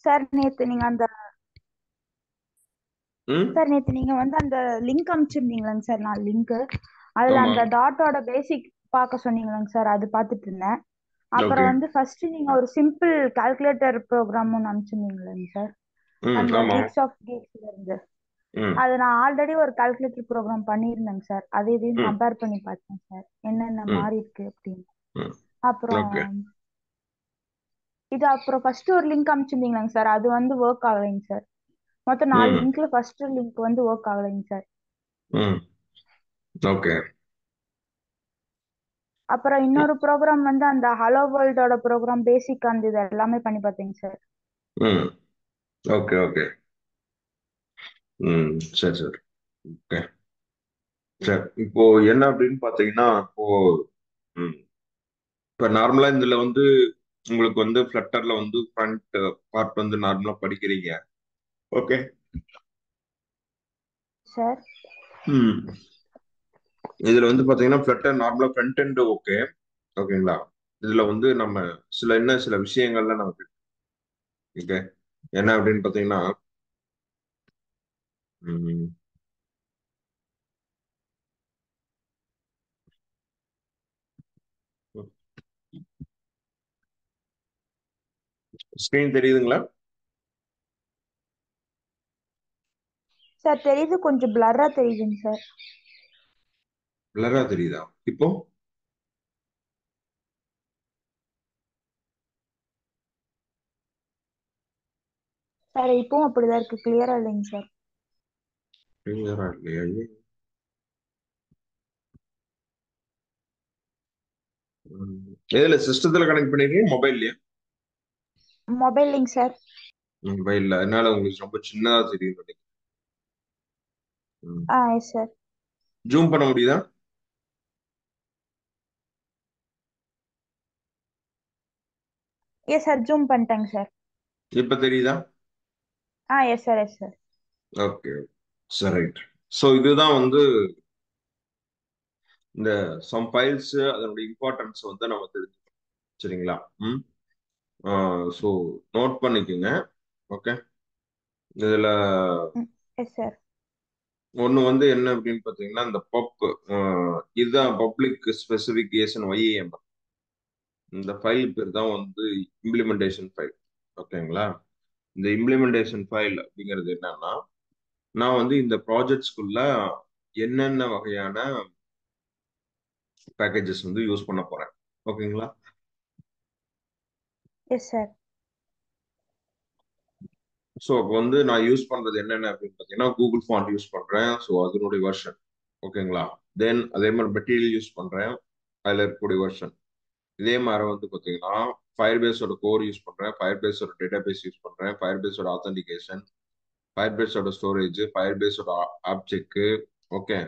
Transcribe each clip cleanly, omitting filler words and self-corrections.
Sir நேத்து நீங்க அந்த ம். சார் நேத்து நீங்க வந்து அந்த லிங்க் அனுப்பிச்சிருந்தீங்களாங்க சார், நான் லிங்க் அதுல ஆமா. அந்த டாட்டோட பேசிக் பார்க்க சொன்னீங்களாங்க சார், அது பார்த்துட்டு இருந்தேன். ஓகே. அப்புறம் வந்து ஃபர்ஸ்ட் நீங்க ஒரு சிம்பிள் கால்குலேட்டர் ப்ரோக்ராம் ஒன்று அனுப்பிச்சிருந்தீங்களாங்க சார், ம். அந்த ஆமா. கீக்ஸ் ஆஃப் கீக்ஸ்ல இருந்து. ம். அது நான் ஆல்ரெடி ஒரு கால்குலேட்டர் ப்ரோக்ராம் பண்ணியிருந்தேங்க சார், அதை இதையும் ம். கம்பேர் பண்ணி பார்த்தேன் சார், என்னென்ன ம். மாறி இருக்கு அப்படின்னு. ம். அப்புறம் ஓகே. அப்புறம் ஃபர்ஸ்ட் ஒரு லிங்க் அனுப்பிச்சிருந்தீங்களாங்க சார், அது வந்து ஒர்க் ஆகலைங்க சார். மொத்தம் 4 ம். லிங்க்ல ஃபர்ஸ்ட் லிங்க் வந்து ஒர்க் ஆகலைங்க சார். ம். ஓகே. அப்புறம் இன்னொரு ப்ரோக்ராம் வந்து அந்த ஹலோ வேர்ல்டோட ப்ரோக்ராம் பேசிக் அந்த இது எல்லாமே பண்ணி பார்த்தேங்க சார். ம். ஓகே. ஓகே. ம். சரி, சரி. ஓகே. சரி. இப்போ என்ன அப்படின்னு பாத்தீங்கன்னா, இப்போ ம், இப்ப நார்மலா இதுல வந்து உங்களுக்கு வந்து ஃபிளட்டர்ல வந்து ஃப்ரண்ட் பார்ட் வந்து நார்மலா படிக்கிறீங்க. ஓகே. சார். ம். இதுல வந்து பாத்தீங்கன்னா ஃபிளட்டர் நார்மலா ஃப்ரண்ட் எண்ட் ஓகே. ஓகேங்களா? இதுல வந்து நம்ம சில விஷயங்கள்லாம் நமக்கு ஓகே. என்ன அப்படின்னு பாத்தீங்கன்னா ஸ்கிரீன் தெரியுதுங்களா? சார் தெரியுது, கொஞ்சம் பிளர்ரா தெரியுதுங்க சார். பிளரா தெரியுதா இப்போ? சார் இப்பவும் அப்படிதான் இருக்கு, கிளியரா இல்லைங்க சார். கிளியரா இல்லையா? ம். எதுல சிஸ்டத்துல கனெக்ட் பண்ணிருக்கீங்க மொபைல்லயா? மொபைல்லைங்க சார். மொபைல்ல அதனால உங்களுக்கு ரொம்ப சின்னதா தெரியும் நினைக்கிறேன். Yes sir. ஜூம் பண்ண முடியுதா? எஸ் சார், ஜூம் பண்ணிட்டேங்க சார். இப்ப தெரியுதா? S sir, S sir. Okay. சரி, ரைட். ஸோ இதுதான் வந்து இந்த சம் ஃபைல்ஸ் அதனுடைய இம்பார்ட்டன்ஸ் வந்து நம்ம தெரிஞ்சுக்கணும். சரிங்களா? ம். ஸோ நோட் பண்ணிக்கோங்க. ஓகே. இதுல எஸ் சார். ஒண்ணு வந்து என்ன அப்படின்னு பாத்தீங்கன்னா இந்த இதுதான் பப்ளிக் ஸ்பெசிபிகேஷன் ஒய்ஏஎம். இந்த ஃபைல் பேர் தான் வந்து இம்ப்ளிமெண்டேஷன் ஃபைல். ஓகேங்களா? இந்த இம்ப்ளிமெண்டேஷன் ஃபைல் அப்படிங்கிறது என்னன்னா, நான் வந்து இந்த ப்ராஜெக்ட்ஸ்குள்ள என்னென்ன வகையான பேக்கேஜஸ் வந்து யூஸ் பண்ண போறேன். ஓகேங்களா? Yes sir. ஸோ அப்போ வந்து நான் யூஸ் பண்றது என்னென்ன அப்படின்னு பார்த்தீங்கன்னா கூகுள் ஃபாண்ட் யூஸ் பண்றேன். ஸோ அதனுடைய வெர்ஷன். ஓகேங்களா? தென் அதே மாதிரி மெட்டீரியல் யூஸ் பண்றேன். அதில் இருக்கக்கூடிய வெர்ஷன். இதே மாதிரி வந்து பார்த்தீங்கன்னா ஃபயர் பேஸோட கோர் யூஸ் பண்றேன், ஃபயர் பேஸோட டேட்டாபேஸ் யூஸ் பண்றேன், ஃபயர் பேஸோட ஆத்தன்டிகேஷன், ஃபயர் பேஸோட ஸ்டோரேஜ், ஃபயர் பேஸோட object. Okay.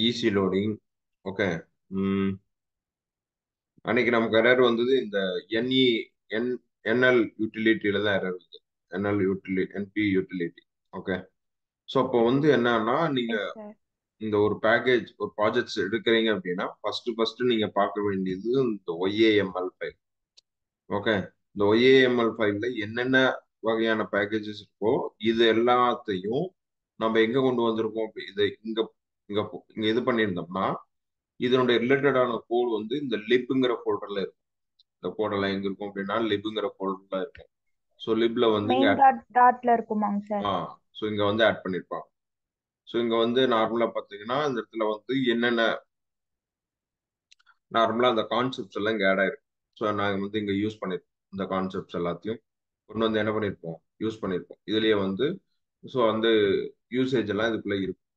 Easy loading. Okay. அன்னைக்கு நமக்கு எரர் வந்தது இந்த என்இ என் என்எல் யூட்டிலிட்டியில தான் எரர் வருது. NL utility NP utility. Okay. So அப்போ வந்து என்னன்னா நீங்க எஸ் சார். இந்த ஒரு பேக்கேஜ் ஒரு ப்ராஜெக்ட்ஸ் எடுக்கிறீங்க அப்படின்னா ஃபர்ஸ்ட் நீங்க பார்க்க வேண்டியது இந்த ஒய்ஏஎம்எல் ஃபைல். ஓகே. இந்த ஒய்ஏஎம்எல் ஃபைல்ல என்னென்ன வகையான பேக்கேஜஸ் இருக்கோ இது எல்லாத்தையும் நம்ம எங்க கொண்டு வந்திருக்கோம் இது இங்க இங்க இங்க இது பண்ணியிருந்தோம்னா இதனுடைய ரிலேட்டடான கோட் வந்து இந்த லிப்ங்கிற ஃபோல்டர்ல இருக்கும். இந்த கோடெல்லாம் எங்க இருக்கும் அப்படின்னா லிப்ங்கிற ஃபோல்டர்ல இருக்கும். ஸோ லிப்ல வந்து இங்க மெயின் டாட்ல இருக்குமாங்க சார். ஆ ஸோ இங்க வந்து ஆட் பண்ணிருப்பாங்க. ஸோ இங்க வந்து நார்மலா பாத்தீங்கன்னா இந்த இடத்துல வந்து என்னென்ன நார்மலா அந்த கான்செப்ட்ஸ் எல்லாம் இங்க ஆட் ஆயிருக்கும். ஸோ நாங்க வந்து இங்க யூஸ் பண்ணிருப்போம். இந்த கான்செப்ட்ஸ் எல்லாத்தையும் கொண்டு வந்து என்ன பண்ணிருப்போம், யூஸ் பண்ணிருப்போம். இதுலயே வந்து ஸோ வந்து யூசேஜ் எல்லாம் இதுக்குள்ள இருக்கும்.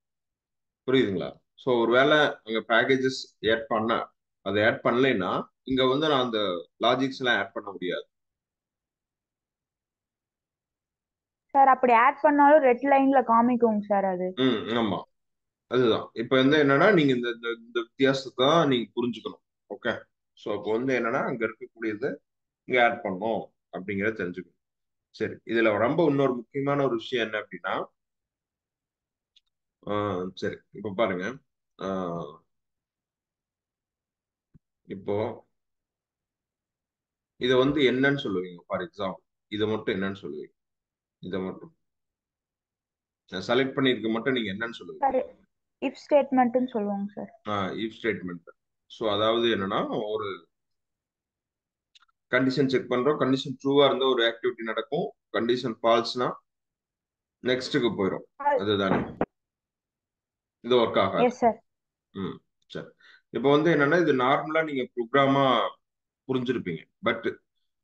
புரியுதுங்களா? ஸோ ஒருவேளை அங்க பேக்கேஜஸ் ஆட் பண்ண அதை ஆட் பண்ணலைன்னா இங்க வந்து நான் அந்த லாஜிக்ஸ் எல்லாம் ஆட் பண்ண முடியாது. சார் அப்படி ஆட் பண்ணாலும் ரெட் லைன்ல காமிக்குங்க சார் அது. ஆமா. அதுதான் இப்ப வந்து என்னன்னா நீங்க இந்த இந்த இந்த வித்தியாசத்தை தான் நீங்க புரிஞ்சுக்கணும். ஓகே. ஸோ அப்போ வந்து என்னன்னா அங்க இருக்கக்கூடியது இங்க ஆட் பண்ணோம் அப்படிங்கறத தெரிஞ்சுக்கணும். சரி. இதுல ரொம்ப இன்னொரு முக்கியமான ஒரு விஷயம் என்ன அப்படின்னா சரி இப்ப பாருங்க. ஆஹ் இப்போ இதை வந்து என்னன்னு சொல்லுவீங்க ஃபார் எக்ஸாம்பிள். இதை மட்டும் என்னன்னு சொல்லுவீங்க? இதை மட்டும் செலக்ட் பண்ணிருக்க மட்டும் நீங்க என்னன்னு சொல்லுவீங்க? சார் இஃப் ஸ்டேட்மெண்ட்னு சொல்லுவாங்க சார். If statement. ஸோ அதாவது என்னன்னா, ஒரு கண்டிஷன் செக் பண்றோம், கண்டிஷன் ட்ரூவா இருந்தா ஒரு ஆக்டிவிட்டி நடக்கும், கண்டிஷன் ஃபால்ஸ்னா நெக்ஸ்ட்டுக்கு போயிடும். அதுதானே? இது ஒர்க் ஆகாது. Yes sir. ம் சரி. இப்போ வந்து என்னன்னா, இது நார்மலா நீங்க ப்ரோக்ராமா புரிஞ்சிருப்பீங்க. பட்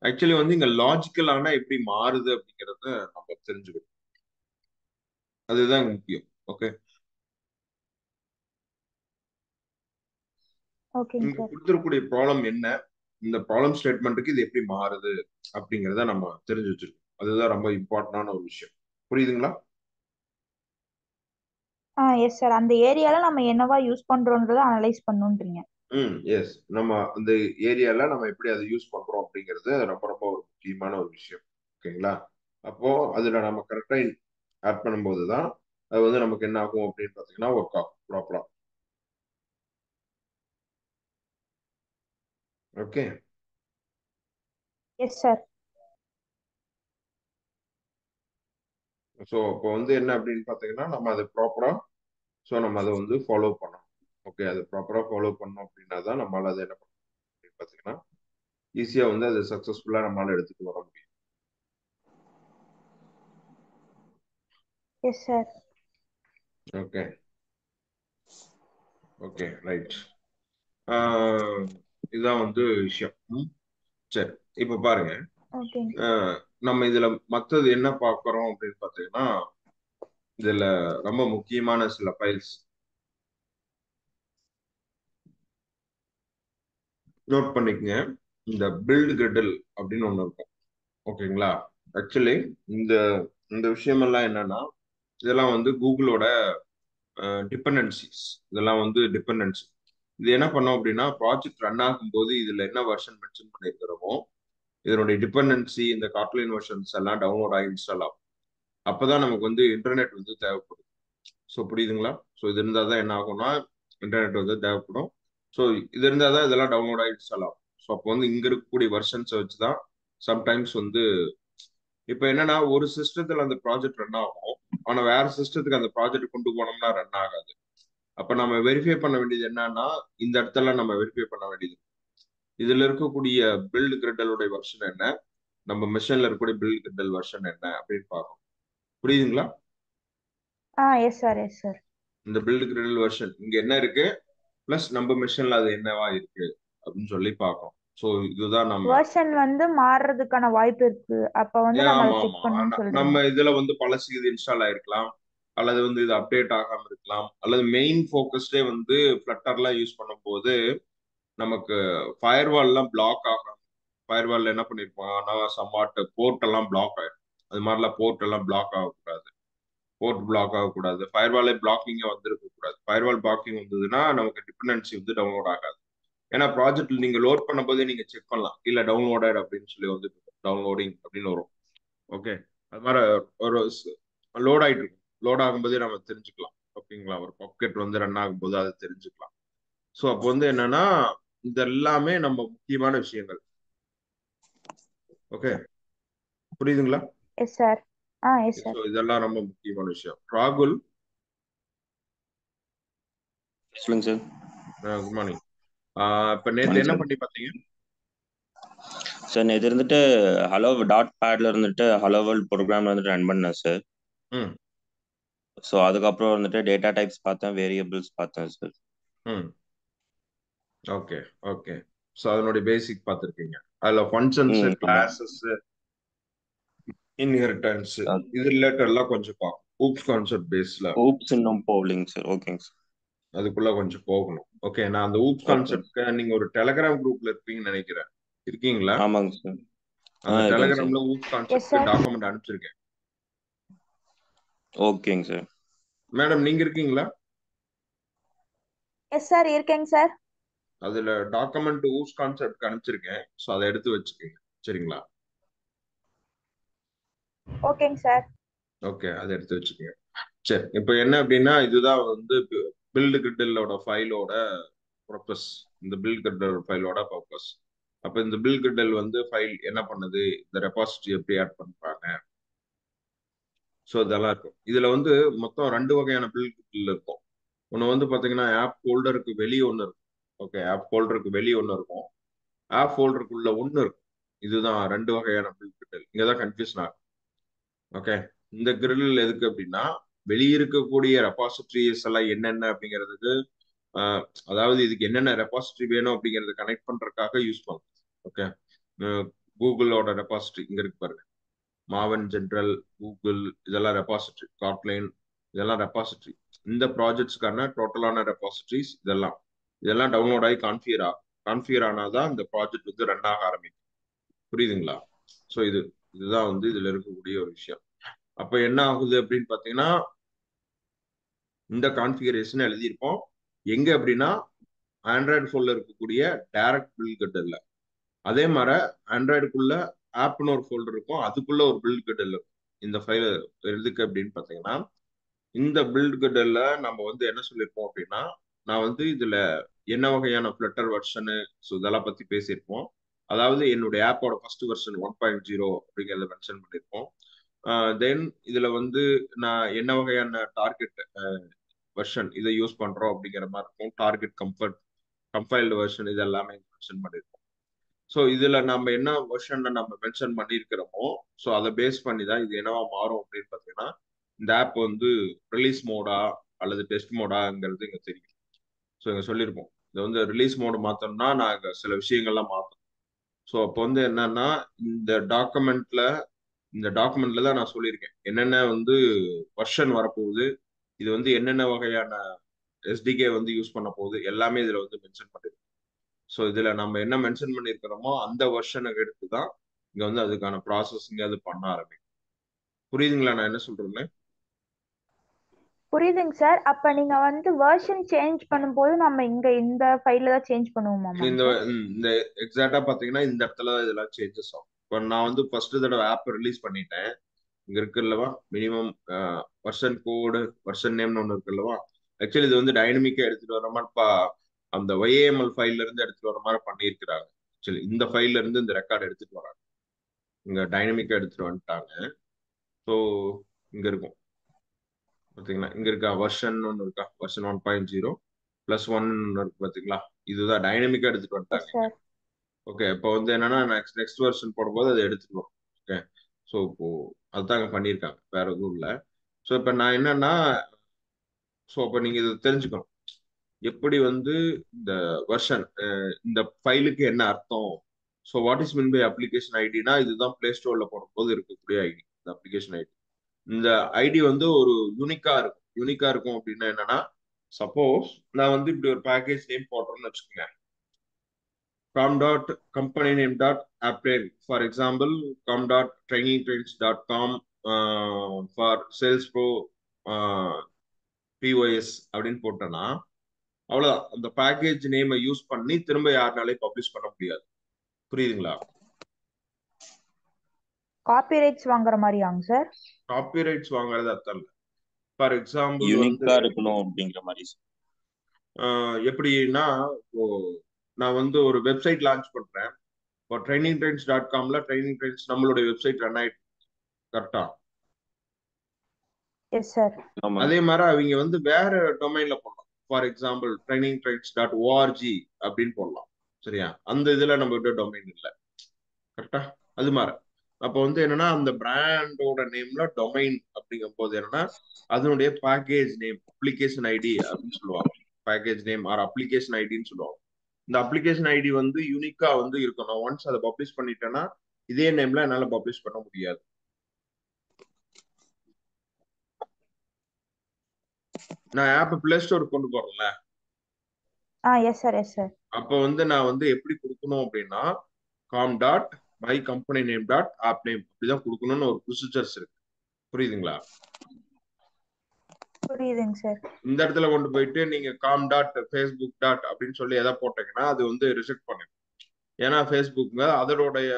ஆக்சுவலி வந்து இங்க லாஜிக்கலானா எப்படி மாறுது அப்படிங்கறத நம்ம தெரிஞ்சுக்கணும். அதுதான் முக்கியம். ஓகே, ஓகேங்க இங்க சார். கொடுத்துருக்கூடிய ப்ராப்ளம் என்ன, இந்த ப்ராப்ளம் ஸ்டேட்மெண்ட்டுக்கு இது எப்படி மாறுது அப்படிங்கறத நம்ம தெரிஞ்சு வச்சிருக்கோம். அதுதான் ரொம்ப இம்பார்ட்டன்டான ஒரு விஷயம். புரியுதுங்களா? Yes sir. அந்த ஏரியால நம்ம என்னவா யூஸ் பண்றோன்றதை அனலைஸ் பண்ணுன்றீங்க. எஸ். நம்ம அந்த ஏரியால நம்ம எப்படி அதை யூஸ் பண்றோம் அப்படிங்கிறது ரொம்ப ரொம்ப ஒரு முக்கியமான ஒரு விஷயம். ஓகேங்களா? அப்போ அதுல நம்ம கரெக்டா ஆட் பண்ணும்போது தான் அது வந்து நமக்கு என்ன ஆகும் அப்படின்னு பாத்தீங்கன்னா ஒர்க் ஆகும் ப்ராப்பரா. ஓகே. Yes sir. ஸோ இப்போ வந்து என்ன அப்படின்னு பாத்தீங்கன்னா நம்ம அதை ப்ராப்பரா, ஸோ நம்ம அதை வந்து ஃபாலோ பண்ணணும். ஓகே, அதை ப்ராப்பரா ஃபாலோ பண்ணோம் அப்படின்னா தான் நம்மளால அதை என்ன பண்ணணும் அப்படின்னு பாத்தீங்கன்னா ஈஸியா வந்து அதை சக்சஸ்ஃபுல்லா நம்மளால எடுத்துட்டு வர முடியும். S sir. Okay. Okay, right. இதுதான் வந்து விஷயம். சரி. இப்ப பாருங்க, ஓகேங்க. நம்ம இதுல மத்தது என்ன பார்க்கறோம் அப்படின்னு பாத்தீங்கன்னா, இதுல ரொம்ப முக்கியமான சில ஃபைல்ஸ் நோட் பண்ணிக்கங்க. இந்த பில்ட் கிரிட்டில் அப்படின்னு ஒண்ணு இருக்கும். ஓகேங்களா? ஆக்சுவலி இந்த இந்த விஷயமெல்லாம் என்னன்னா, இதெல்லாம் வந்து கூகுளோட டிபெண்டன்சிஸ். இதெல்லாம் வந்து டிபெண்டன்சி. இது என்ன பண்ணோம் அப்படின்னா, ப்ராஜெக்ட் ரன் ஆகும்போது இதுல என்ன வெர்ஷன் மென்ஷன் பண்ணிருக்கிறோமோ இதனுடைய டிபெண்டன்சி, இந்த காட்லின் வெர்ஷன்ஸ் எல்லாம் டவுன்லோட் ஆகி இன்ஸ்டால் ஆகும். அப்பதான் நமக்கு வந்து இன்டர்நெட் வந்து தேவைப்படும். ஸோ புரியுதுங்களா? ஸோ இது இருந்தால் தான் என்ன ஆகும்னா இன்டர்நெட் வந்து தேவைப்படும். ஸோ இது இருந்தால் தான் இதெல்லாம் டவுன்லோட் ஆகி இன்ஸ்டால் ஆகும். ஸோ அப்போ வந்து இங்க இருக்கக்கூடிய வெர்ஷன்ஸை வச்சு தான் சம்டைம்ஸ் வந்து இப்போ என்னன்னா ஒரு சிஸ்டத்துல அந்த ப்ராஜெக்ட் ரன் ஆகும், ஆனால் வேற சிஸ்டத்துக்கு அந்த ப்ராஜெக்ட் கொண்டு போனோம்னா ரன் ஆகாது. அப்போ நம்ம வெரிஃபை பண்ண வேண்டியது என்னன்னா, இந்த இடத்துல நம்ம வெரிஃபை பண்ண வேண்டியது இதுல இருக்கக்கூடிய பில்ட் கிரிட்டலுடைய வெர்ஷன் என்ன, நம்ம மிஷின்ல இருக்கக்கூடிய பில்ட் கிரிட்டல் வெர்ஷன் என்ன அப்படின்னு பார்க்கணும். புரியுதுங்களா? Yes sir. Yes sir. இந்த பில்ட் கிரிட்டல் வெர்ஷன் இங்க என்ன இருக்கு, பிளஸ் நம்ம மிஷின்ல அது என்னவா இருக்கு அப்படின்னு சொல்லி பார்க்கணும். ஸோ இதுதான் நம்ம வெர்ஷன் வந்து மாறுறதுக்கான வாய்ப்பு இருக்கு. அப்ப வந்து நம்ம ஆமா அதை ஆமா செக் பண்ணணும்னு சொல்றீங்க. நம்ம இதுல வந்து பழசு இது இன்ஸ்டால் ஆயிருக்கலாம், அல்லது வந்து இது அப்டேட் ஆகாம இருக்கலாம், அல்லது மெயின் ஃபோக்கஸ்டே வந்து ஃபிளட்டர்லாம் யூஸ் பண்ணும்போது நமக்கு ஃபயர்வால்லாம் பிளாக் ஆகும். ஃபயர்வால் என்ன பண்ணிருப்பாங்கன்னா சம்வாட் போர்ட் எல்லாம் பிளாக் ஆயிடும். அது மாதிரிலாம் போர்ட் எல்லாம் பிளாக் ஆகக்கூடாது. போர்ட் பிளாக் ஆகக்கூடாது. ஃபயர்வாலே பிளாக்கிங்கே வந்திருக்க கூடாது. ஃபயர்வால் பிளாக்கிங் வந்ததுன்னா நமக்கு டிபெண்டன்சி வந்து டவுன்லோட் ஆகாது. ஏன்னா ப்ராஜெக்ட் நீங்க லோட் பண்ணும்போதே நீங்க செக் பண்ணலாம், இல்ல டவுன்லோடட் அப்படின்னு சொல்லி வந்து டவுன்லோடிங் அப்படின்னு வரும். ஓகே, அது மாதிரி ஒரு லோட் ஆயிட்டு இருக்கும். லோட் ஆகும்போதே நம்ம தெரிஞ்சுக்கலாம். ஓகேங்களா? ஒரு பாக்கெட் வந்து ரன் ஆகும்போது அதை தெரிஞ்சுக்கலாம். ஸோ அப்போ வந்து என்னன்னா இது எல்லாமே நம்ம முக்கியமான விஷயங்கள். ஓகே, புரியுதுங்களா? Yes sir. Yes so sir. இதெல்லாம் ரொம்ப முக்கியமான விஷயம். ராகுல், சொல்லுங்க சார். Good morning. இப்போ நேற்று வணக்கம் என்ன சார். பண்ணி பார்த்தீங்க? சார் நேற்று இருந்துட்டு ஹலோ டாட் பேட்ல இருந்துட்டு ஹலோ வேர்ல்ட் ப்ரோக்ராம் வந்துட்டு ரன் பண்ணேன் சார். ம் ஸோ அதுக்கப்புறம் வந்துட்டு டேட்டா டைப்ஸ் பார்த்தேன், வேரியபிள்ஸ் பார்த்தேன் சார். ம் ஓகே ஓகே. ஸோ அதனுடைய பேசிக் பார்த்துருக்கீங்க. அதில் ஃபங்க்ஷன்ஸ், ஆமாங்க. கிளாஸஸ், இன்ஹெரிட்டன்ஸ் இது ரிலேட்டட்லாம் கொஞ்சம் பார்க்கணும். ஊப்ஸ் கான்செப்ட் பேஸில் ஊப்ஸ் இன்னும் போகலிங்க சார். ஓகேங்க சார். அதுக்குள்ள கொஞ்சம் போகணும். ஓகே, நான் அந்த ஊப்ஸ் ஓகேங்க சார். கான்செப்ட் நீங்க ஒரு டெலகிராம் குரூப்ல இருப்பீங்கன்னு நினைக்கிறேன். இருக்கீங்களா? ஆமாங்க சார். அந்த இருக்கேங்க சார். டெலகிராம்ல oops S concept sir. Document அனுப்பிச்சிருக்கேன். ஓகேங்க சார். மேடம் நீங்க இருக்கீங்களா? Yes sir. இருக்கேங்க சார். அதுல டாக்குமெண்ட் ஊப்ஸ் கான்செப்ட் அனுப்பிச்சிருக்கேன். ஸோ அதை எடுத்து வச்சுக்கோங்க. சரிங்களா? ஓகேங்க சார். ஓகே, அதை எடுத்து வச்சுக்கோங்க. சரி, இப்போ என்ன அப்படின்னா இதுதான் வந்து பில்டு கிரிட்டலோட ஃபைலோட பர்பஸ். இந்த பில்ட் கிரிட்டல் ஃபைலோட பர்பஸ். அப்ப இந்த பில் கிட்டல் வந்து ஃபைல் என்ன பண்ணுது, இந்த ரெபாசிட்டரி எப்படி ஆட் பண்றாங்க, ஸோ இதெல்லாம் இருக்கும். இதுல வந்து மொத்தம் 2 வகையான பில் கிட்டல் இருக்கும். ஒன்று வந்து பாத்தீங்கன்னா ஆப் ஹோல்டருக்கு வெளியே ஒன்று இருக்கும். ஓகே, ஆப் ஹோல்டருக்கு வெளியே ஒன்று இருக்கும், ஆப் ஹோல்டருக்குள்ள ஒன்று இருக்கும். இதுதான் 2 வகையான பில் கிட்டல். இங்கதான் கன்ஃபியூஷன் ஆகும். ஓகே, இந்த கிரில் எதுக்கு அப்படின்னா வெளியிருக்கக்கூடிய ரெபாசிட்டரிஸ் எல்லாம் என்னென்ன அப்படிங்கிறதுக்கு, அதாவது இதுக்கு என்னென்ன ரெபாசிட்டரி வேணும் அப்படிங்கறத கனெக்ட் பண்றதுக்காக யூஸ் பண்ணும். ஓகே, கூகுளோட ரெபாசிட்டரி இங்க இருக்கு பாருங்க, மாவன் ஜென்ரல், கூகுள், இதெல்லாம் ரெபாசிட்டரி, காட்லைன், இதெல்லாம் ரெபாசிட்டரி. இந்த ப்ராஜெக்ட்ஸ்க்கான டோட்டலான ரெபாசிட்டரிஸ் இதெல்லாம் டவுன்லோட் ஆகி கான்ஃபிகர் ஆனாதான் இந்த ப்ராஜெக்ட் வந்து ரன் ஆக ஆரம்பிக்கும். புரியுதுங்களா? ஸோ இதுதான் வந்து இதுல இருக்கக்கூடிய ஒரு விஷயம். அப்ப என்ன ஆகுது அப்படின்னு பாத்தீங்கன்னா இந்த கான்ஃபிகரேஷன் எழுதியிருப்போம் எங்க அப்படின்னா ஆண்ட்ராய்டு ஃபோன்ல இருக்கக்கூடிய டைரக்ட் பில் கட்டல்ல. அதே மாதிரி ஆண்ட்ராய்டுக்குள்ள ஆப்னு ஒரு ஃபோல்டர் இருக்கும், அதுக்குள்ள ஒரு பில் கட்டல் இருக்கும். இந்த ஃபைல் எதுக்கு அப்படின்னு பாத்தீங்கன்னா இந்த பில்ட் கட்டல்ல நம்ம வந்து என்ன சொல்லியிருப்போம் அப்படின்னா, நான் வந்து இதுல என்ன வகையான ஃபிளட்டர் வெர்ஷனு, ஸோ இதெல்லாம் பத்தி பேசியிருப்போம். அதாவது என்னுடைய ஆப்போட ஃபர்ஸ்ட் வெர்ஷன் 1.0 அப்படிங்கிறத மென்ஷன் பண்ணியிருப்போம். தென் இதுல வந்து நான் என்ன வகையான டார்கெட் வெர்ஷன் இதை யூஸ் பண்றோம் அப்படிங்கிற மாதிரி இருக்கும். டார்கெட் கம்பைல்டு வெர்ஷன் இது எல்லாமே மென்ஷன் பண்ணியிருப்போம். ஸோ இதுல நம்ம என்ன வெர்ஷன்ல நம்ம மென்ஷன் பண்ணியிருக்கிறோமோ, ஸோ அதை பேஸ் பண்ணி தான் இது என்னவா மாறும் அப்படின்னு பார்த்தீங்கன்னா இந்த ஆப் வந்து ரிலீஸ் மோடா அல்லது டெஸ்ட் மோடாங்கிறது இங்க தெரியும். ஸோ இங்க சொல்லியிருப்போம் இதை வந்து ரிலீஸ் மோடு மாத்தோம்னா நாங்க சில விஷயங்கள்லாம் மாத்தோம். ஸோ அப்போ வந்து என்னன்னா இந்த டாக்குமெண்ட்ல தான் நான் சொல்லியிருக்கேன் என்னென்ன வந்து வெர்ஷன் வரப்போகுது, இது வந்து என்னென்ன வகையான எஸ்டிகே வந்து யூஸ் பண்ண போகுது, எல்லாமே இதுல வந்து மென்ஷன் பண்ணிருக்கோம். ஸோ இதுல நம்ம என்ன மென்ஷன் பண்ணிருக்கிறோமோ அந்த வெர்ஷனை எடுத்து தான் இங்க வந்து அதுக்கான ப்ராசஸிங் அது பண்ண ஆரம்பிக்கும். புரியுதுங்களா நான் என்ன சொல்றேன்னு? புரியுதுங்க சார். அப்ப நீங்க வந்து வெர்ஷன் சேஞ்ச் பண்ணும்போது நம்ம இங்க இந்த ஃபைல்ல தான் சேஞ்ச் பண்ணுவோமாமா இந்த சார்? இந்த எக்ஸாக்டா பாத்தீங்கன்னா இந்த இடத்துல இதெல்லாம் சேஞ்சஸ் ஆகும். இப்போ நான் வந்து ஃபர்ஸ்ட் தடவை ஆப் ரிலீஸ் பண்ணிட்டேன், இங்க இருக்குல்லவா மினிமம் வெர்ஷன் கோடு வெர்ஷன் நேம்னு ஒன்று இருக்குல்லவா. ஆக்சுவலி இது வந்து டைனமிக்கா எடுத்துட்டு வர மாதிரி அந்த ஒய்ஏஎம்எல் ஃபைல்ல இருந்து எடுத்துட்டு வர மாதிரி பண்ணியிருக்கிறாங்க. ஆக்சுவலி இந்த ஃபைல்ல இருந்து இந்த ரெக்கார்ட் எடுத்துட்டு வராங்க, இங்க டைனமிக்கா எடுத்துட்டு வந்துட்டாங்க. ஸோ இங்க இருக்கும் பாத்தீங்களா, இங்க இருக்கா வெர்ஷன் ஒன்று இருக்கா, வெர்ஷன் 1.0 +1 இருக்கு பாத்தீங்களா, இதுதான் டைனமிக்கா எடுத்துட்டு எஸ் வந்துட்டாங்க. சார். ஓகே, இப்போ வந்து என்னன்னா நெக்ஸ்ட் வெர்ஷன் போடும்போது அதை எடுத்துக்கணும். ஓகே, ஸோ இப்போ அதுதான் பண்ணியிருக்காங்க, வேற எதுவும் இல்லை. ஸோ இப்போ நான் என்னன்னா, ஸோ அப்போ நீங்க இதை தெரிஞ்சுக்கணும் எப்படி வந்து இந்த வெர்ஷன் இந்த ஃபைலுக்கு என்ன அர்த்தம். So what is mean by application ஐடினா இதுதான் பிளே ஸ்டோர்ல போடும்போது இருக்கக்கூடிய ஐடி, இந்த அப்ளிகேஷன் ஐடி. இந்த ஐடி வந்து ஒரு யூனிக்கா இருக்கும் அப்படின்னா என்னன்னா, சப்போஸ் நான் வந்து இப்படி ஒரு பேக்கேஜ் நேம் போடுறேன்னு வச்சுக்கோங்க, com.companyname.appname, for example, com.trainingtrains.com for sales pro POS அப்படின்னு போட்டேன்னா அவ்வளவுதான். அந்த பேக்கேஜ் நேமை யூஸ் பண்ணி திரும்ப யாருனாலையும் பப்ளிஷ் பண்ண முடியாது. புரியுதுங்களா? காப்பிரைட்ஸ் வாங்குற மாதிரியாங்க சார்? காப்பிரைட்ஸ் வாங்குறது அர்த்தம் இல்லை. ஃபார் எக்ஸாம்பிள் வந்து யூனிக்கா இருக்கணும் அப்படிங்கிற மாதிரி. எப்படின்னா இப்போ நான் வந்து ஒரு வெப்சைட் லான்ச் பண்றேன், இப்போ trainingtrains.comல ட்ரைனிங் ட்ரெயின்ஸ் நம்மளுடைய வெப்சைட் ரன் ஆயிட்டு கரெக்டா. Yes sir. அதே மாதிரி அவங்க வந்து வேற டொமைன்ல போடலாம். ஃபார் எக்ஸாம்பிள் trainingtrains.org அப்படின்னு போடலாம். சரியா? அந்த இதுல நம்ம கிட்ட டொமைன் இல்லை கரெக்டா. அது மாதிரி அப்போ வந்து என்னன்னா அந்த பிராண்டோட நேம்ல டொமைன் அப்படிங்கும் போது என்னன்னா அதனுடைய பேக்கேஜ் நேம் அப்ளிகேஷன் ஐடி அப்படின்னு சொல்லுவாங்க. பேக்கேஜ் நேம் ஆர் அப்ளிகேஷன் ஐடின்னு சொல்லுவாங்க. இந்த அப்ளிகேஷன் ஐடி வந்து யூனிக்கா வந்து இருக்கணும். ஒன்ஸ் அதை பப்ளிஷ் பண்ணிட்டேன்னா இதே நேம்ல என்னால பப்ளிஷ் பண்ண முடியாது. நான் ஆப் பிளே ஸ்டோர் கொண்டு போறேன்ல, எஸ் சார், எஸ் சார். அப்போ வந்து நான் வந்து எப்படி கொடுக்கணும் அப்படின்னா com.mycompanyname.appname அப்படிதான் கொடுக்கணும்னு ஒரு ப்ரொசீஜர்ஸ் இருக்கு. புரியுதுங்களா? புரியுதுங்க சார். இந்த இடத்துல கொண்டு போயிட்டு நீங்க com.facebook. அப்படின்னு சொல்லி எதை போட்டீங்கன்னா அது வந்து ரிஜெக்ட் பண்ணுங்க. ஏன்னா ஃபேஸ்புக்ங்க அதோடைய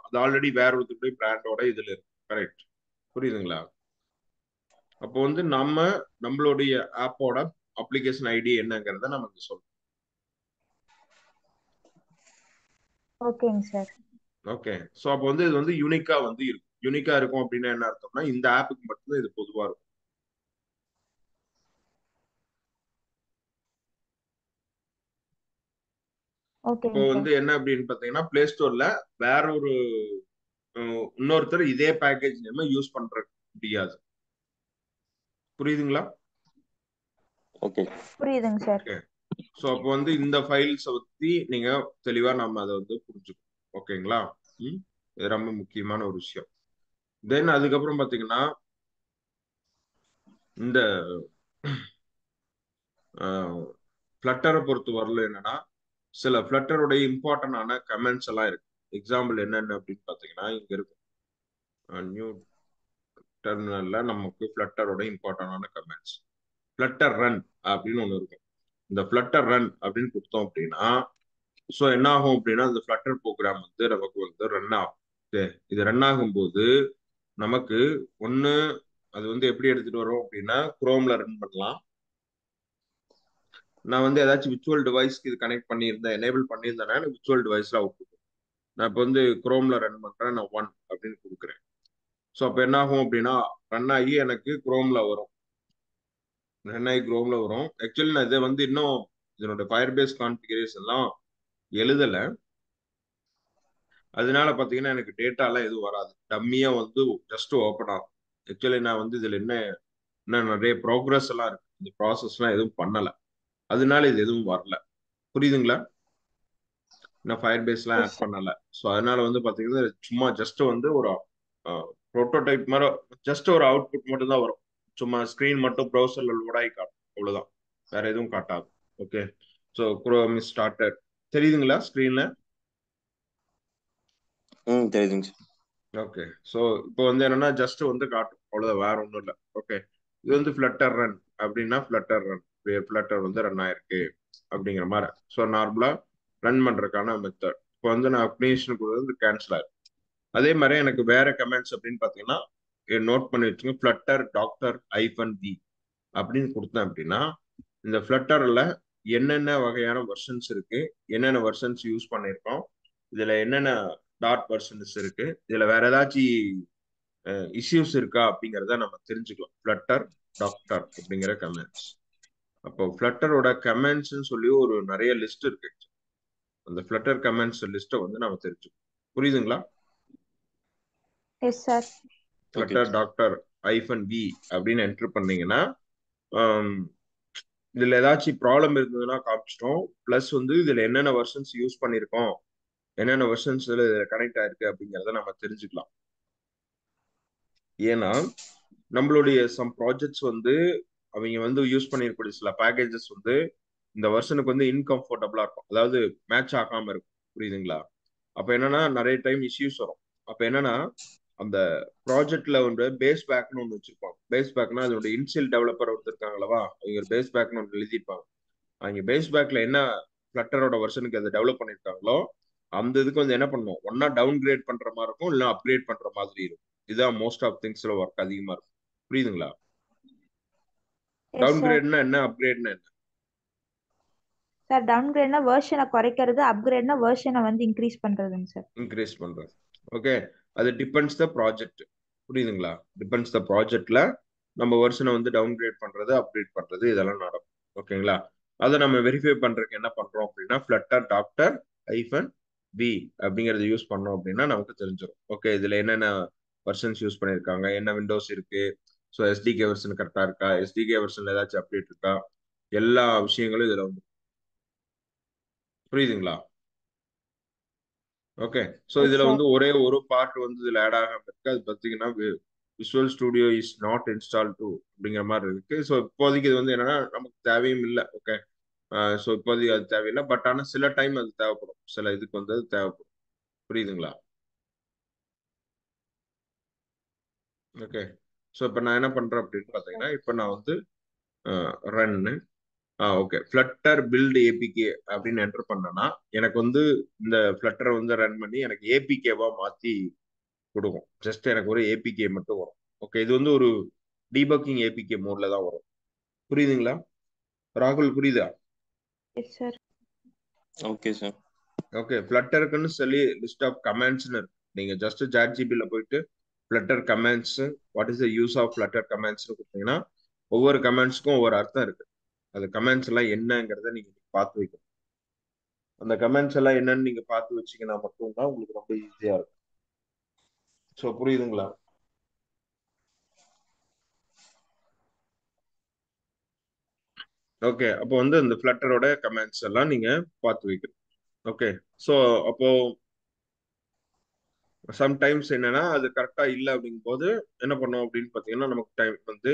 அது ஆல்ரெடி வேற ஒருத்தருடைய பிராண்டோட இதுல இருக்கு. கரெக்ட்? புரியுதுங்களா? அப்போ வந்து நம்மளுடைய ஆப்போட அப்ளிகேஷன் ஐடி என்னங்கிறத நமக்கு சொல்றோம். ஓகேங்க சார். ஓகே. ஸோ அப்போ வந்து இது வந்து யூனிக்கா வந்து இருக்கும். யூனிக்கா இருக்கும் அப்படின்னா என்ன அர்த்தம்னா இந்த ஆப்புக்கு மட்டும்தான் இது பொதுவா இருக்கும். இப்போ ஓகேங்க வந்து சார். என்ன அப்படின்னு பார்த்தீங்கன்னா பிளே ஸ்டோர்ல வேற ஒரு இன்னொருத்தர் இதே பேக்கேஜ் நேம் யூஸ் பண்ற முடியாது. புரியுதுங்களா? ஓகே. புரியுதுங்க சார். ஓகே. ஸோ அப்போ வந்து இந்த ஃபைல்ஸை பற்றி நீங்க தெளிவா நம்ம அதை வந்து புரிஞ்சுக்கணும். ஓகேங்களா? இது ரொம்ப முக்கியமான ஒரு விஷயம். தென் அதுக்கப்புறம் பார்த்தீங்கன்னா இந்த ஃப்ளட்டரை பொறுத்த வரல என்னன்னா சில ஃப்ளட்டருடைய இம்பார்ட்டன்டான கமெண்ட்ஸ் எல்லாம் இருக்கு. எக்ஸாம்பிள் என்னென்ன அப்படின்னு பார்த்தீங்கன்னா இங்க இருக்கும் நியூ டெர்மினல்ல நமக்கு ஃப்ளட்டரோட இம்பார்ட்டன்டான கமெண்ட்ஸ் ஃப்ளட்டர் ரன் அப்படின்னு ஒன்று இருக்கும். இந்த ஃப்ளட்டர் ரன் அப்படின்னு கொடுத்தோம் அப்படின்னா ஸோ என்ன ஆகும் அப்படின்னா இந்த ஃப்ளட்டர் ப்ரோக்ராம் வந்து நமக்கு வந்து ரன் ஆகும். இது ரன் ஆகும்போது நமக்கு ஒன்று அது வந்து எப்படி எடுத்துட்டு வரும் அப்படின்னா குரோம்ல ரன் பண்ணலாம். நான் வந்து ஏதாச்சும் விர்ச்சுவல் டிவைஸ்க்கு இது கனெக்ட் பண்ணியிருந்தேன் எனேபிள் பண்ணியிருந்தேன்னா விர்ச்சுவல் டிவைஸ்ல அவுட் புட். நான் இப்போ வந்து குரோம்ல ரன் பண்றேன், நான் 1 அப்படின்னு கொடுக்குறேன். ஸோ அப்போ என்ன ஆகும் அப்படின்னா ரன் ஆகி எனக்கு குரோம்ல வரும். ரன் ஆகி குரோம்ல வரும். ஆக்சுவலி நான் இதை வந்து இன்னும் இதனோட ஃபயர்பேஸ் கான்ஃபிகரேஷன்லாம் எழுதலை. அதனால பார்த்தீங்கன்னா எனக்கு டேட்டாலாம் எதுவும் வராது. டம்மியா வந்து ஜஸ்ட் ஓப்பன் ஆகும். ஆக்சுவலி நான் வந்து இதில் என்ன நிறைய ப்ரோக்ரஸ் எல்லாம் இருக்கு. இந்த ப்ராசஸ்லாம் எதுவும் பண்ணலை. அதனால இது எதுவும் வரல. புரியுதுங்களா? நான் ஃபயர் பேஸ்லாம் எஸ் ஆட் சார். பண்ணல. ஸோ அதனால வந்து பார்த்தீங்கன்னா சும்மா ஜஸ்ட் வந்து ஒரு ப்ரோட்டோடைப் மாதிரி ஜஸ்ட் ஒரு அவுட்புட் மட்டும் தான் வரும். சும்மா ஸ்க்ரீன் மட்டும் ப்ரௌசர்ல லோட் ஆகி காட்டும், அவ்வளவுதான். வேற எதுவும் காட்டாது. ஓகே. ஸோ குரோம் ஸ்டார்டட் தெரியுதுங்களா ஸ்க்ரீன்ல? தெரியுதுங்க சார். ஓகே. ஸோ இப்போ வந்து என்னன்னா ஜஸ்ட் வந்து காட்டும், அவ்வளோதான், வேற ஒன்றும் இல்லை. ஓகே. இது வந்து ஃப்ளட்டர் ரன் அப்படின்னா ஃப்ளட்டர் ரன் ஃப்ளட்டர் வந்து ரன் ஆயிருக்கு அப்படிங்கிற மாதிரி. ஸோ நார்மலா ரன் பண்றதுக்கான மெத்தட். இப்போ வந்து நான் அப்ளிகேஷன் கொடுத்தது கேன்சல் ஆயிடும். அதே மாதிரி எனக்கு வேற கமெண்ட்ஸ் அப்படின்னு பார்த்தீங்கன்னா நோட் பண்ணி வச்சுங்க. ஃப்ளட்டர் டாக்டர் -v அப்படின்னு கொடுத்தேன் அப்படின்னா இந்த ஃப்ளட்டர்ல என்னென்ன வகையான வெர்ஷன்ஸ் இருக்கு, என்னென்ன வெர்ஷன்ஸ் யூஸ் பண்ணியிருக்கோம், இதுல என்னென்ன டாட் வெர்ஷன்ஸ் இருக்கு, இதுல வேற ஏதாச்சும் இஷ்யூஸ் இருக்கா அப்படிங்கிறத நம்ம தெரிஞ்சுக்கலாம். ஃப்ளட்டர் டாக்டர் அப்படிங்கிற கமெண்ட்ஸ். அப்போ ஃப்ளட்டரோட கமெண்ட்ஸ்ன்னு சொல்லி ஒரு நிறைய லிஸ்ட் இருக்கு. அந்த ஃப்ளட்டர் கமெண்ட்ஸ் லிஸ்ட்டை வந்து நம்ம தெரிஞ்சுக்கணும். புரியுதுங்களா? Yes sir. Flutter doctor -v அப்படின்னு என்டர் பண்ணீங்கன்னா இதுல ஏதாச்சும் ப்ராப்ளம் இருந்ததுன்னா காமிச்சிட்டோம். பிளஸ் வந்து இதுல என்னென்ன வெர்ஷன்ஸ் யூஸ் பண்ணியிருக்கோம், என்னென்ன வெர்ஷன்ஸ் கனெக்ட் ஆயிருக்கு அப்படிங்கிறத நம்ம தெரிஞ்சுக்கலாம். ஏன்னா நம்மளுடைய சம் ப்ராஜெக்ட்ஸ் வந்து அவங்க வந்து யூஸ் பண்ணிருக்கக்கூடிய சில பேக்கேஜஸ் வந்து இந்த வெர்ஷனுக்கு வந்து இன்கம்ஃபர்டபுளா இருக்கும், அதாவது மேட்ச் ஆகாம இருக்கும். புரியுதுங்களா? அப்ப என்னன்னா நிறைய டைம் இஷ்யூஸ் வரும். அப்ப என்னன்னா அந்த ப்ராஜெக்ட்ல வந்து பேஸ் பேக்னு ஒன்று வச்சிருப்பாங்க. பேஸ் பேக்னா அதோட இன்சியல் டெவலப்பர் ஒருத்தருக்காங்களவா, அவங்க பேஸ் பேக்னு ஒன்று எழுதியிருப்பாங்க. அவங்க பேஸ் பேக்ல என்ன ஃப்ளட்டரோட வெர்ஷனுக்கு அதை டெவலப் பண்ணிருக்காங்களோ அந்த இதுக்கு வந்து என்ன பண்ணுவோம், ஒன்னா டவுன் கிரேட் பண்ற மாதிரி இருக்கும், இல்ல அப்கிரேட் பண்ற மாதிரி இருக்கும். இதுதான் மோஸ்ட் ஆஃப் திங்ஸ்ல ஒர்க் அதிகமா இருக்கும். புரியுதுங்களா? S down sir. கிரேட்னா என்ன, அப்கிரேட்னா என்ன? சார் டவுன்கிரேட்னா வெர்ஷனை குறைக்கிறது, அப்கிரேட்னா வெர்ஷனை வந்து இன்க்ரீஸ் பண்றதுங்க சார். இன்க்ரீஸ் பண்றது. ஓகே. அது டிபெண்ட்ஸ் த ப்ராஜெக்ட். புரியுதுங்களா? டிபெண்ட்ஸ் த ப்ராஜெக்ட்ல நம்ம வெர்ஷனை வந்து டவுன் கிரேட் பண்றது, அப்கிரேட் பண்றது இதெல்லாம் நடக்கும். ஓகேங்களா? அதை நம்ம வெரிஃபை பண்றதுக்கு என்ன பண்றோம் அப்படின்னா ஃப்ளட்டர் டாக்டர் -v அப்படிங்கறத யூஸ் பண்ணோம் அப்படின்னா நமக்கு தெரிஞ்சிடும். ஓகே, இதுல என்னென்ன வெர்ஷன்ஸ் யூஸ் பண்ணிருக்காங்க, என்ன விண்டோஸ் இருக்கு, ஸோ எஸ்டிகே வெர்ஷன் கரெக்டா இருக்கா, எஸ்டிகே வெர்ஷன்ல ஏதாச்சும் அப்டேட் இருக்கா, எல்லா விஷயங்களும் இதுல வந்து. புரியுதுங்களா? ஓகே. ஸோ எஸ் இதுல சார். வந்து ஒரே ஒரு பார்ட் வந்து இதுல ஆட் ஆகாம இருக்கு. அது பார்த்தீங்கன்னா visual studio is not install to அப்படிங்கிற மாதிரி இருக்கு. ஸோ இப்போதைக்கு இது வந்து என்னன்னா நமக்கு தேவையும் இல்லை. ஓகே. ஸோ இப்போதைக்கு அது தேவையில்லை. பட் ஆனால் சில டைம் அது தேவைப்படும், சில இதுக்கு வந்து அது தேவைப்படும். புரியுதுங்களா? ஓகே. ஸோ இப்போ நான் என்ன பண்றேன் அப்படின்னு எஸ் சார். பார்த்தீங்கன்னா இப்போ நான் வந்து run okay Flutter build APK அப்படின்னு என்டர் பண்ணேன்னா எனக்கு வந்து இந்த ஃப்ளட்டரை வந்து ரன் பண்ணி எனக்கு ஏபிகேவா மாத்தி கொடுக்கும். ஜஸ்ட் எனக்கு ஒரு ஏபிகே மட்டும் வரும். ஓகே. இது வந்து ஒரு டீபக்கிங் ஏபிகே மோட்ல தான் வரும். புரியுதுங்களா ராகுல்? புரியுதா? Yes sir. Okay sir. Okay, ஃப்ளட்டருக்குன்னு சொல்லி லிஸ்ட் ஆஃப் கமெண்ட்ஸ்னு இருக்கு. நீங்க ஜஸ்ட் சாட் ஜிபில போயிட்டு flutter comments, what is the use of flutter கமெண்ட்ஸ்னு கொடுத்தீங்கன்னா ஒவ்வொரு கமெண்ட்ஸ்க்கும் ஒவ்வொரு அர்த்தம் இருக்கு. அது கமெண்ட்ஸ் எல்லாம் என்னங்கிறத நீங்க பார்த்து வைக்கணும். அந்த கமெண்ட்ஸ் எல்லாம் என்னன்னு நீங்க பார்த்து வச்சீங்கன்னா மட்டும்தான் உங்களுக்கு ரொம்ப ஈஸியா இருக்கும். ஸோ புரியுதுங்களா? ஓகே, அப்போ வந்து இந்த ஃப்ளட்டரோட கமெண்ட்ஸ் எல்லாம் நீங்க பார்த்து வைக்கணும். ஓகே, ஸோ அப்போ சம்டைம்ஸ் என்னன்னா அது கரெக்டா இல்லை அப்படிங்கும் போது என்ன பண்ணோம் அப்படின்னு பார்த்தீங்கன்னா நமக்கு டைம் வந்து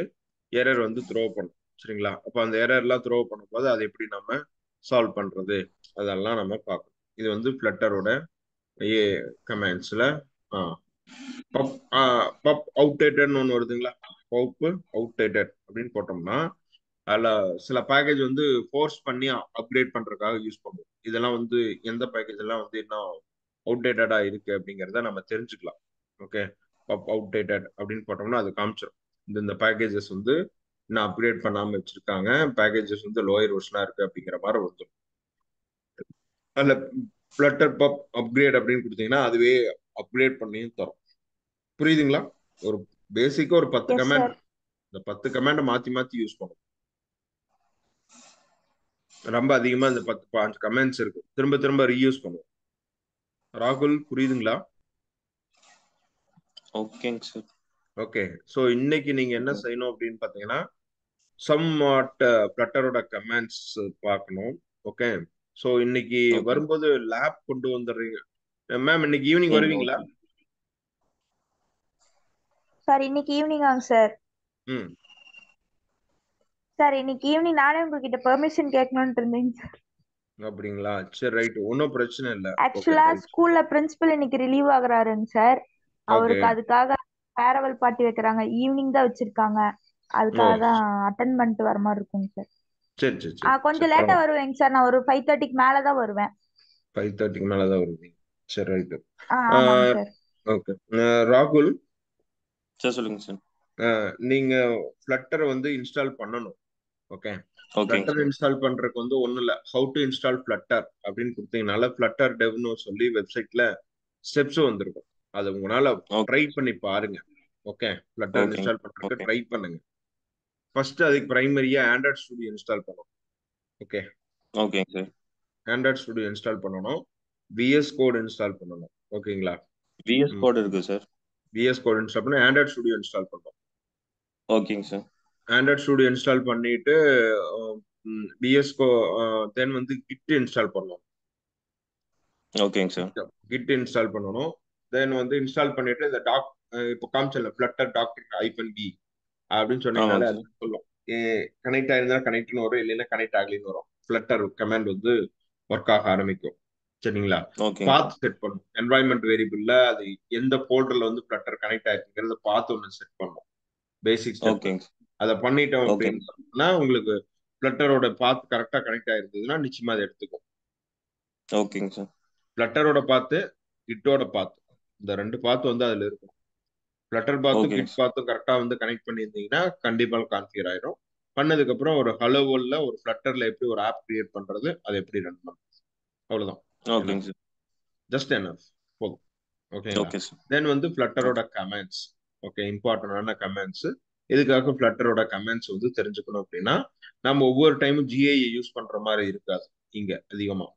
எரர் வந்து த்ரோ பண்ணும். சரிங்களா? அப்போ அந்த எரர்லாம் த்ரோ பண்ணும்போது அதை எப்படி நம்ம சால்வ் பண்றது அதெல்லாம் நம்ம பார்க்கணும். இது வந்து ஃப்ளட்டரோட ஏ கமெண்ட்ஸ்ல பப் பப் அவுட்டேட்டட்னு ஒன்று வருதுங்களா? பப் அவுட்டேட்டட் அப்படின்னு போட்டோம்னா அதில் சில பேக்கேஜ் வந்து ஃபோர்ஸ் பண்ணி அப்கிரேட் பண்றதுக்காக யூஸ் பண்ணுவோம். இதெல்லாம் வந்து எந்த பேக்கேஜ் எல்லாம் வந்து இன்னும் அவுடேட்டடா இருக்கு அப்படிங்கிறத நம்ம தெரிஞ்சுக்கலாம். ஓகே, பப் அவுடேட்டட் அப்படின்னு போட்டோம்னா அது காமிச்சிடும். இந்த பேக்கேஜஸ் வந்து இன்னும் அப்கிரேட் பண்ணாம வச்சிருக்காங்க, பேக்கேஜஸ் வந்து லோயர் வெர்ஷனா இருக்கு அப்படிங்கிற மாதிரி வந்துடும். அதில் ஃப்ளட்டர் பப் அப்கிரேட் அப்படின்னு கொடுத்தீங்கன்னா அதுவே அப்கிரேட் பண்ணியும் தரும். புரியுதுங்களா? ஒரு பேசிக்கா ஒரு 10 எஸ் கமாண்ட், சார். இந்த 10 கமாண்ட் மாத்தி மாத்தி யூஸ் பண்ணும். ரொம்ப அதிகமா இந்த 10 5 கமெண்ட்ஸ் இருக்கு, திரும்ப திரும்ப ரீயூஸ் பண்ணுவோம். ராகுல் புரியுதுங்களா? ஓகேங்க சார். ஓகே, ஸோ இன்னைக்கு நீங்க என்ன செய்யணும் அப்படின்னு பாத்தீங்கன்னா சம் வாட் ஃப்ளட்டரோட கமெண்ட்ஸ் பார்க்கணும். ஓகே, ஸோ இன்னைக்கு ஓகே. வரும்போது லேப் கொண்டு வந்துடுறீங்க மேம்? இன்னைக்கு ஈவினிங் வருவீங்களா? சார் இன்னைக்கு ஈவினிங்காங்க சார்? ம், சார் இன்னைக்கு ஈவினிங் நானே உங்ககிட்ட பெர்மிஷன் கேட்கணும்னு இருந்தேங்க சார். அப்படிங்களா? சரி, ரைட், ஒன்றும் பிரச்சனை இல்லை. ஓகே, ஆக்சுவலா ரைட். ஸ்கூல்ல பிரின்சிபல் இன்னைக்கு ரிலீவ் ஆகுறாருங்க சார். ஓகே, அவருக்கு அதுக்காக ஃபேர்வெல் பார்ட்டி வைக்கிறாங்க, ஈவினிங் தான் வச்சிருக்காங்க. ஓ, அதுக்காக தான் அட்டன் பண்ணிட்டு வர மாதிரி இருக்குங்க சார். சரி சரி சரி சரி, கொஞ்சம் லேட்டா பரவாயில்ல. வருவேங்க சார், நான் ஒரு 5:30க்கு மேல தான் வருவேன். 5:30க்கு மேலே தான் வருவீங்க. சரி, ரைட்டு. ஆமாங்க சார். ஓகே, ராகுல், சார் சொல்லுங்க சார். நீங்க ஃப்ளட்டரை வந்து இன்ஸ்டால் பண்ணணும். ஓகே, ஓகேங்க ஃப்ளட்டர் சார். இன்ஸ்டால் பண்றதுக்கு வந்து ஒன்றும் இல்லை, ஹவு டு இன்ஸ்டால் ஃப்ளட்டர் அப்படின்னு கொடுத்தீங்கனால ஃப்ளட்டர் டெவ்னு சொல்லி வெப்சைட்ல ஸ்டெப்ஸ் வந்திருக்கும். அதை உங்களால ட்ரை பண்ணி பாருங்க. ஓகே, ஃப்ளட்டர் ஓகேங்க. இன்ஸ்டால் பண்றதுக்கு ஓகே. ட்ரை பண்ணுங்க. ஃபர்ஸ்ட் அதுக்கு பிரைமரியா ஆண்ட்ராய்ட் ஸ்டுடியோ இன்ஸ்டால் பண்ணணும். ஓகே, ஓகேங்க சார். ஆண்ட்ராய்ட் ஸ்டுடியோ இன்ஸ்டால் பண்ணணும், விஎஸ் கோட் இன்ஸ்டால் பண்ணணும். ஓகேங்களா? விஎஸ் கோட் இருக்கு சார். விஎஸ் கோட் இன்ஸ்டால் பண்ணி ஆண்ட்ராய்ட் ஸ்டுடியோ இன்ஸ்டால் பண்ணணும். ஓகேங்க சார். ஆண்ட்ராய்ட் ஸ்டுடியோ இன்ஸ்டால் பண்ணிட்டு விஎஸ் கோ தென் வந்து கிட் இன்ஸ்டால் பண்ணணும். ஓகேங்க சார். கிட் இன்ஸ்டால் பண்ணணும். தென் வந்து இன்ஸ்டால் பண்ணிட்டு இந்த இப்போ காமிச்சல ஃப்ளட்டர் டாக்டர் ஐபன்-பி அப்படின்னு சொன்னீங்கனாலே ஆமாங்க அது சார். சொல்லும். கனெக்ட் ஆயிருந்தா கனெக்ட்னு வரும், இல்லைன்னா கனெக்ட் ஆகலின்னு வரும். ஃப்ளட்டர் கமாண்ட் வந்து ஒர்க் ஆக ஆரம்பிக்கும். சரிங்களா? ஓகேங்க பாத் சார். செட் பண்ணும், என்வாயன்மெண்ட் வேரியபிள்ல அது எந்த போல்டர்ல வந்து ஃப்ளட்டர் கனெக்ட் ஆயிருக்குங்கிறத பார்த்து ஒன்று செட் பண்ணும். பேசிக் ஸ்டெப் ஓகேங்க சார். அதை பண்ணிட்டோம் ஓகேங்க. அப்படின்னா உங்களுக்கு ஃப்ளட்டரோட பாத் கரெக்டா கனெக்ட் ஆயிருந்ததுன்னா நிச்சயமா அதை எடுத்துக்கும். ஓகேங்க சார். ஃப்ளட்டரோட பாத்து, கிட்டோட பாத்து, இந்த 2 பாத்து வந்து அதுல இருக்கும். ஃப்ளட்டர் பாத்தும் ஓகேங்க கிட் சார். பாத்தும் கரெக்டா வந்து கனெக்ட் பண்ணியிருந்தீங்கன்னா கண்டிப்பா கான்ஃபிகர் ஆயிடும். பண்ணதுக்கு அப்புறம் ஒரு ஹலோ வேர்ல்ட்ல ஒரு ஃப்ளட்டர்ல எப்படி ஒரு ஆப் கிரியேட் பண்றது, அதை எப்படி ரன் பண்றது, அவ்வளவுதான். என்ன ஓகேங்க சார். ஜஸ்ட் என்ன போதும். ஓகேங்களா? Okay sir. தென் வந்து ஃப்ளட்டரோட ஓகே. கமெண்ட்ஸ். ஓகே, இம்பார்ட்டன்டான கமெண்ட்ஸ். எதுக்காக ஃப்ளட்டரோட கமெண்ட்ஸ் வந்து தெரிஞ்சுக்கணும் அப்படின்னா நம்ம ஒவ்வொரு டைமும் ஜிஐ யூஸ் பண்ற மாதிரி இருக்காது இங்க அதிகமா.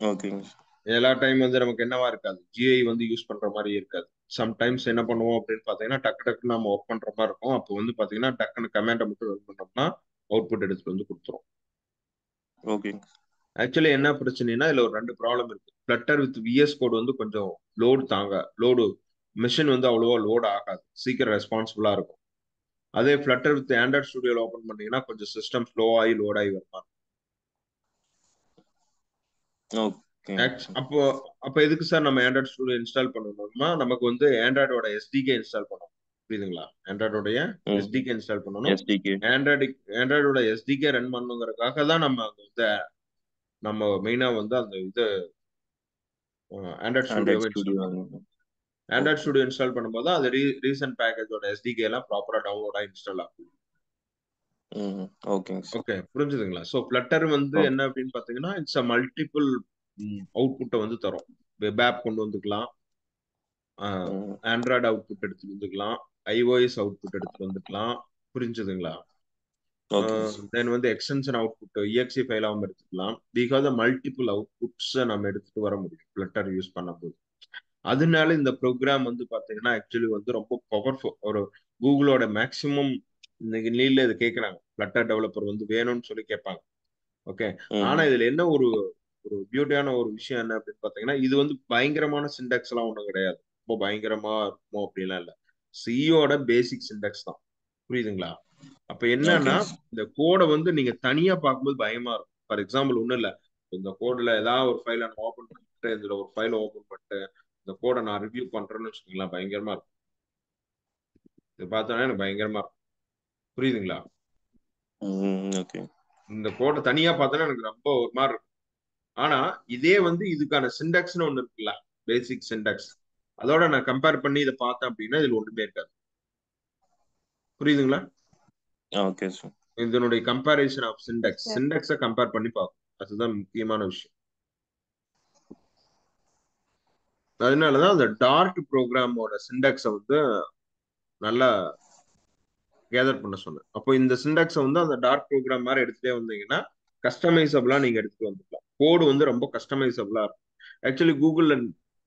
ஓகேங்க சார். எல்லா டைம் வந்து நமக்கு என்னவா இருக்காது, ஜிஐ வந்து யூஸ் பண்ற மாதிரி இருக்காது. சம்டைம்ஸ் என்ன பண்ணுவோம் அப்படின்னு பாத்தீங்கன்னா டக்கு டக்குன்னு நம்ம ஒர்க் பண்ற மாதிரி இருக்கும். அப்போ வந்து பாத்தீங்கன்னா டக்குன்னு கமெண்டை மட்டும் ரன் பண்ணோம்னா அவுட்புட் எடுத்துட்டு வந்து கொடுத்துரும். ஓகேங்க. ஆக்சுவலி என்ன பிரச்சனைனா இதுல ஒரு 2 ப்ராப்ளம் இருக்கு. ஃப்ளட்டர் வித் விஎஸ் கோட் வந்து கொஞ்சம் லோடு மிஷின் வந்து அவ்வளோவா லோட் ஆகாது, சீக்கிரம் ரெஸ்பான்சிபிளா இருக்கும். அதே ஃப்ளட்டர் வித் ஆண்ட்ராய்ட் ஸ்டுடியோல ஓப்பன் பண்ணீங்கன்னா கொஞ்சம் சிஸ்டம் ஸ்லோ ஆகி லோட் ஆகி வருமா. ஓகேங்க சார். அப்போ அப்ப எதுக்கு சார் நம்ம ஆண்ட்ராய்ட் ஸ்டுடியோ இன்ஸ்டால் பண்ணணும்னா நமக்கு வந்து ஆண்ட்ராய்டோட எஸ்டிகே இன்ஸ்டால் பண்ணணும். புரியுதுங்களா? ஆண்ட்ராய்டோடைய ம். எஸ்டிகே இன்ஸ்டால் பண்ணணும். எஸ்டிகே. ஆண்ட்ராய்டோட எஸ்டிகே ரன் பண்ணுங்கிறதுக்காக தான் நம்ம வந்து நம்ம மெயினா வந்து அந்த இது ஆண்ட்ராய்ட் ஆண்ட்ராய்ட் ஸ்டுடியோவை இன்ஸ்டால் ஸ்டுடியோ. பண்ணணும். Android okay. ஸ்டுடியோ இன்ஸ்டால் பண்ணும்போது அது ரீசன்ட் பேக்கேஜோட எஸ்டிகே எல்லாம் ப்ராப்பரா டவுன்லோடா இன்ஸ்டால் ஆகும். ம். ஓகேங்க சார். ஓகே, புரிஞ்சுதுங்களா? ஸோ ஃப்ளட்டர் வந்து ஓகே. என்ன அப்படின்னு பாத்தீங்கன்னா இட்ஸ் அ மல்டிபிள் அவுட்புட்டை வந்து தரும். வெப் ஆப் கொண்டு வந்துக்கலாம், ஆண்ட்ராய்டு அவுட்புட் எடுத்துட்டு வந்துக்கலாம், iOS அவுட்புட் எடுத்துட்டு வந்துக்கலாம். புரிஞ்சுதுங்களா? தென் வந்து எக்ஸ்டென்ஷன் அவுட்புட் EXE ஃபைலாகவும் எடுத்துக்கலாம். பிகாஸ் மல்டிபிள் அவுட்புட்ஸ் நம்ம எடுத்துட்டு வர முடியும் ஃப்ளட்டர் யூஸ் பண்ணும்போது. அதனால இந்த ப்ரோக்ராம் வந்து பாத்தீங்கன்னா ஆக்சுவலி வந்து ரொம்ப பவர்ஃபுல். ஒரு கூகுளோட மேக்சிமம் இன்னைக்கு நீட்ல இது கேட்கறாங்க, ஃப்ளட்டர் டெவலப்பர் வந்து வேணும்னு சொல்லி கேட்பாங்க. ஓகே, ஆனா இதுல என்ன ஒரு ஒரு பியூட்டியான ஒரு விஷயம் என்ன அப்படின்னு பாத்தீங்கன்னா, இது வந்து பயங்கரமான சிண்டெக்ஸ் எல்லாம் ஒண்ணும் கிடையாது. ரொம்ப பயங்கரமா இருக்குமோ அப்படிலாம் இல்ல. சியோட பேசிக் சிண்டெக்ஸ் தான். புரியுதுங்களா? அப்ப என்னன்னா இந்த கோடை வந்து நீங்க தனியா பார்க்கும்போது பயமா இருக்கும். ஃபார் எக்ஸாம்பிள் ஒண்ணும் இல்ல, இந்த கோட்ல ஏதாவது ஒரு ஃபைலை நான் ஓபன் பண்ணிட்டு இதுல ஒரு ஃபைலை ஓபன் பண்ணிட்டு இந்த கோடை நான் ரிவ்யூ பண்றேன்னு வச்சுக்கோங்களேன், பயங்கரமா இருக்கும். இது பார்த்தோன்னா எனக்கு பயங்கரமா இருக்கும். புரியுதுங்களா? இந்த கோடை தனியா பார்த்தோன்னா எனக்கு ரொம்ப ஒரு மாதிரி இருக்கும். ஆனா இதே வந்து இதுக்கான சிண்டெக்ஸ்னு ஒண்ணு இருக்குல்ல, பேசிக் சிண்டெக்ஸ், அதோட நான் கம்பேர் பண்ணி இதை பார்த்தேன் அப்படின்னா இதுல ஒண்ணுமே இருக்காது. புரியுதுங்களா? Okay sir. இதனுடைய கம்பேரிசன் ஆஃப் சிண்டெக்ஸை கம்பேர் பண்ணி பார்க்கும். அதுதான் முக்கியமான விஷயம். அதனாலதான் அந்த டார்ட் ப்ரோக்ராமோட சிண்டெக்ஸை வந்து நல்லா கேதர் பண்ண சொன்னேன். அப்போ இந்த சிண்டெக்ஸை வந்து அந்த டார்ட் ப்ரோக்ராம் மாதிரி எடுத்துட்டே வந்தீங்கன்னா கஸ்டமைசபிளா நீங்க எடுத்துட்டு வந்துக்கலாம். கோடு வந்து ரொம்ப கஸ்டமைசபிளா இருக்கும். ஆக்சுவலி கூகுள்ல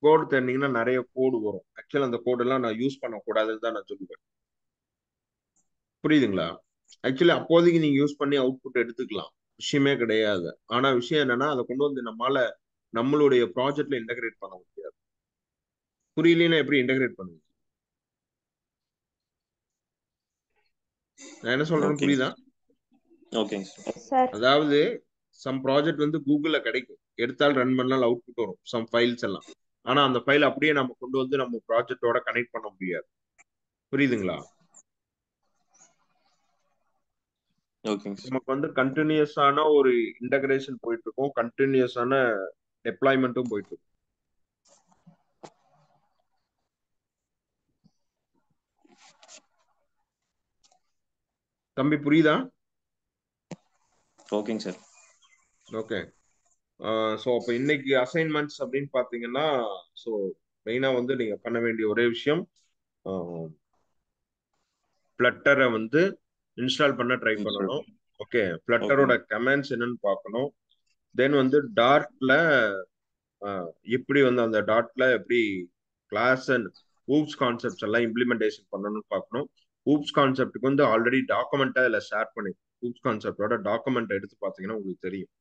கோடு தேர்ந்தீங்கன்னா நிறைய கோடு வரும். ஆக்சுவலி அந்த கோடு எல்லாம் நான் யூஸ் பண்ணக்கூடாதுன்னு தான் நான் சொல்லுவேன். புரியுதுங்களா? ஆக்சுவலி அப்போதைக்கு நீங்க யூஸ் பண்ணி அவுட்புட் எடுத்துக்கலாம், விஷயமே கிடையாது. ஆனா விஷயம் என்னன்னா அதை கொண்டு வந்து நம்மளுடைய ப்ராஜெக்ட்ல இன்டகிரேட் பண்ண முடியாது. புரியலன்னா எப்படி இன்டகிரேட் பண்ணுவீங்க? நான் என்ன சொல்றேன்னு புரியுதா? அதாவது சம் ப்ராஜெக்ட் வந்து கூகுள்ல கிடைக்கும், எடுத்தால் ரன் பண்ணால் அவுட்புட் வரும் சம் ஃபைல்ஸ் எல்லாம். ஆனா அந்த ஃபைல் அப்படியே நம்ம கொண்டு வந்து நம்ம ப்ராஜெக்டோட கனெக்ட் பண்ண முடியாது. புரியுதுங்களா? நமக்கு வந்து கண்டினியூஸான ஒரு இன்டகிரேஷன் போயிட்டு இருக்கும், கண்டினியூஸான டெப்ளாய்மெண்ட்டும் போயிட்டு இருக்கும். தம்பி புரியுதா? ஓகேங்க சார். ஓகே. ஸோ அப்போ இன்னைக்கு அசைன்மெண்ட்ஸ் அப்படின்னு பார்த்தீங்கன்னா, ஸோ மெயினாக வந்து நீங்க பண்ண வேண்டிய ஒரே விஷயம், ஃப்ளட்டரை வந்து இன்ஸ்டால் பண்ண ட்ரை பண்ணணும். ஓகே, ஃப்ளட்டரோட கமெண்ட்ஸ் என்னன்னு பார்க்கணும். தென் வந்து டார்ட்ல எப்படி வந்து அந்த டாட்ல எப்படி கிளாஸ் அண்ட் ஊப்ஸ் கான்செப்ட்ஸ் எல்லாம் இம்ப்ளிமெண்டேஷன் பண்ணணும்னு பார்க்கணும். ஊப்ஸ் கான்செப்டுக்கு வந்து ஆல்ரெடி டாக்குமெண்ட்டா இதில் ஷேர் பண்ணி, ஊப்ஸ் கான்செப்டோட டாக்குமெண்ட் எடுத்து பார்த்தீங்கன்னா உங்களுக்கு தெரியும்.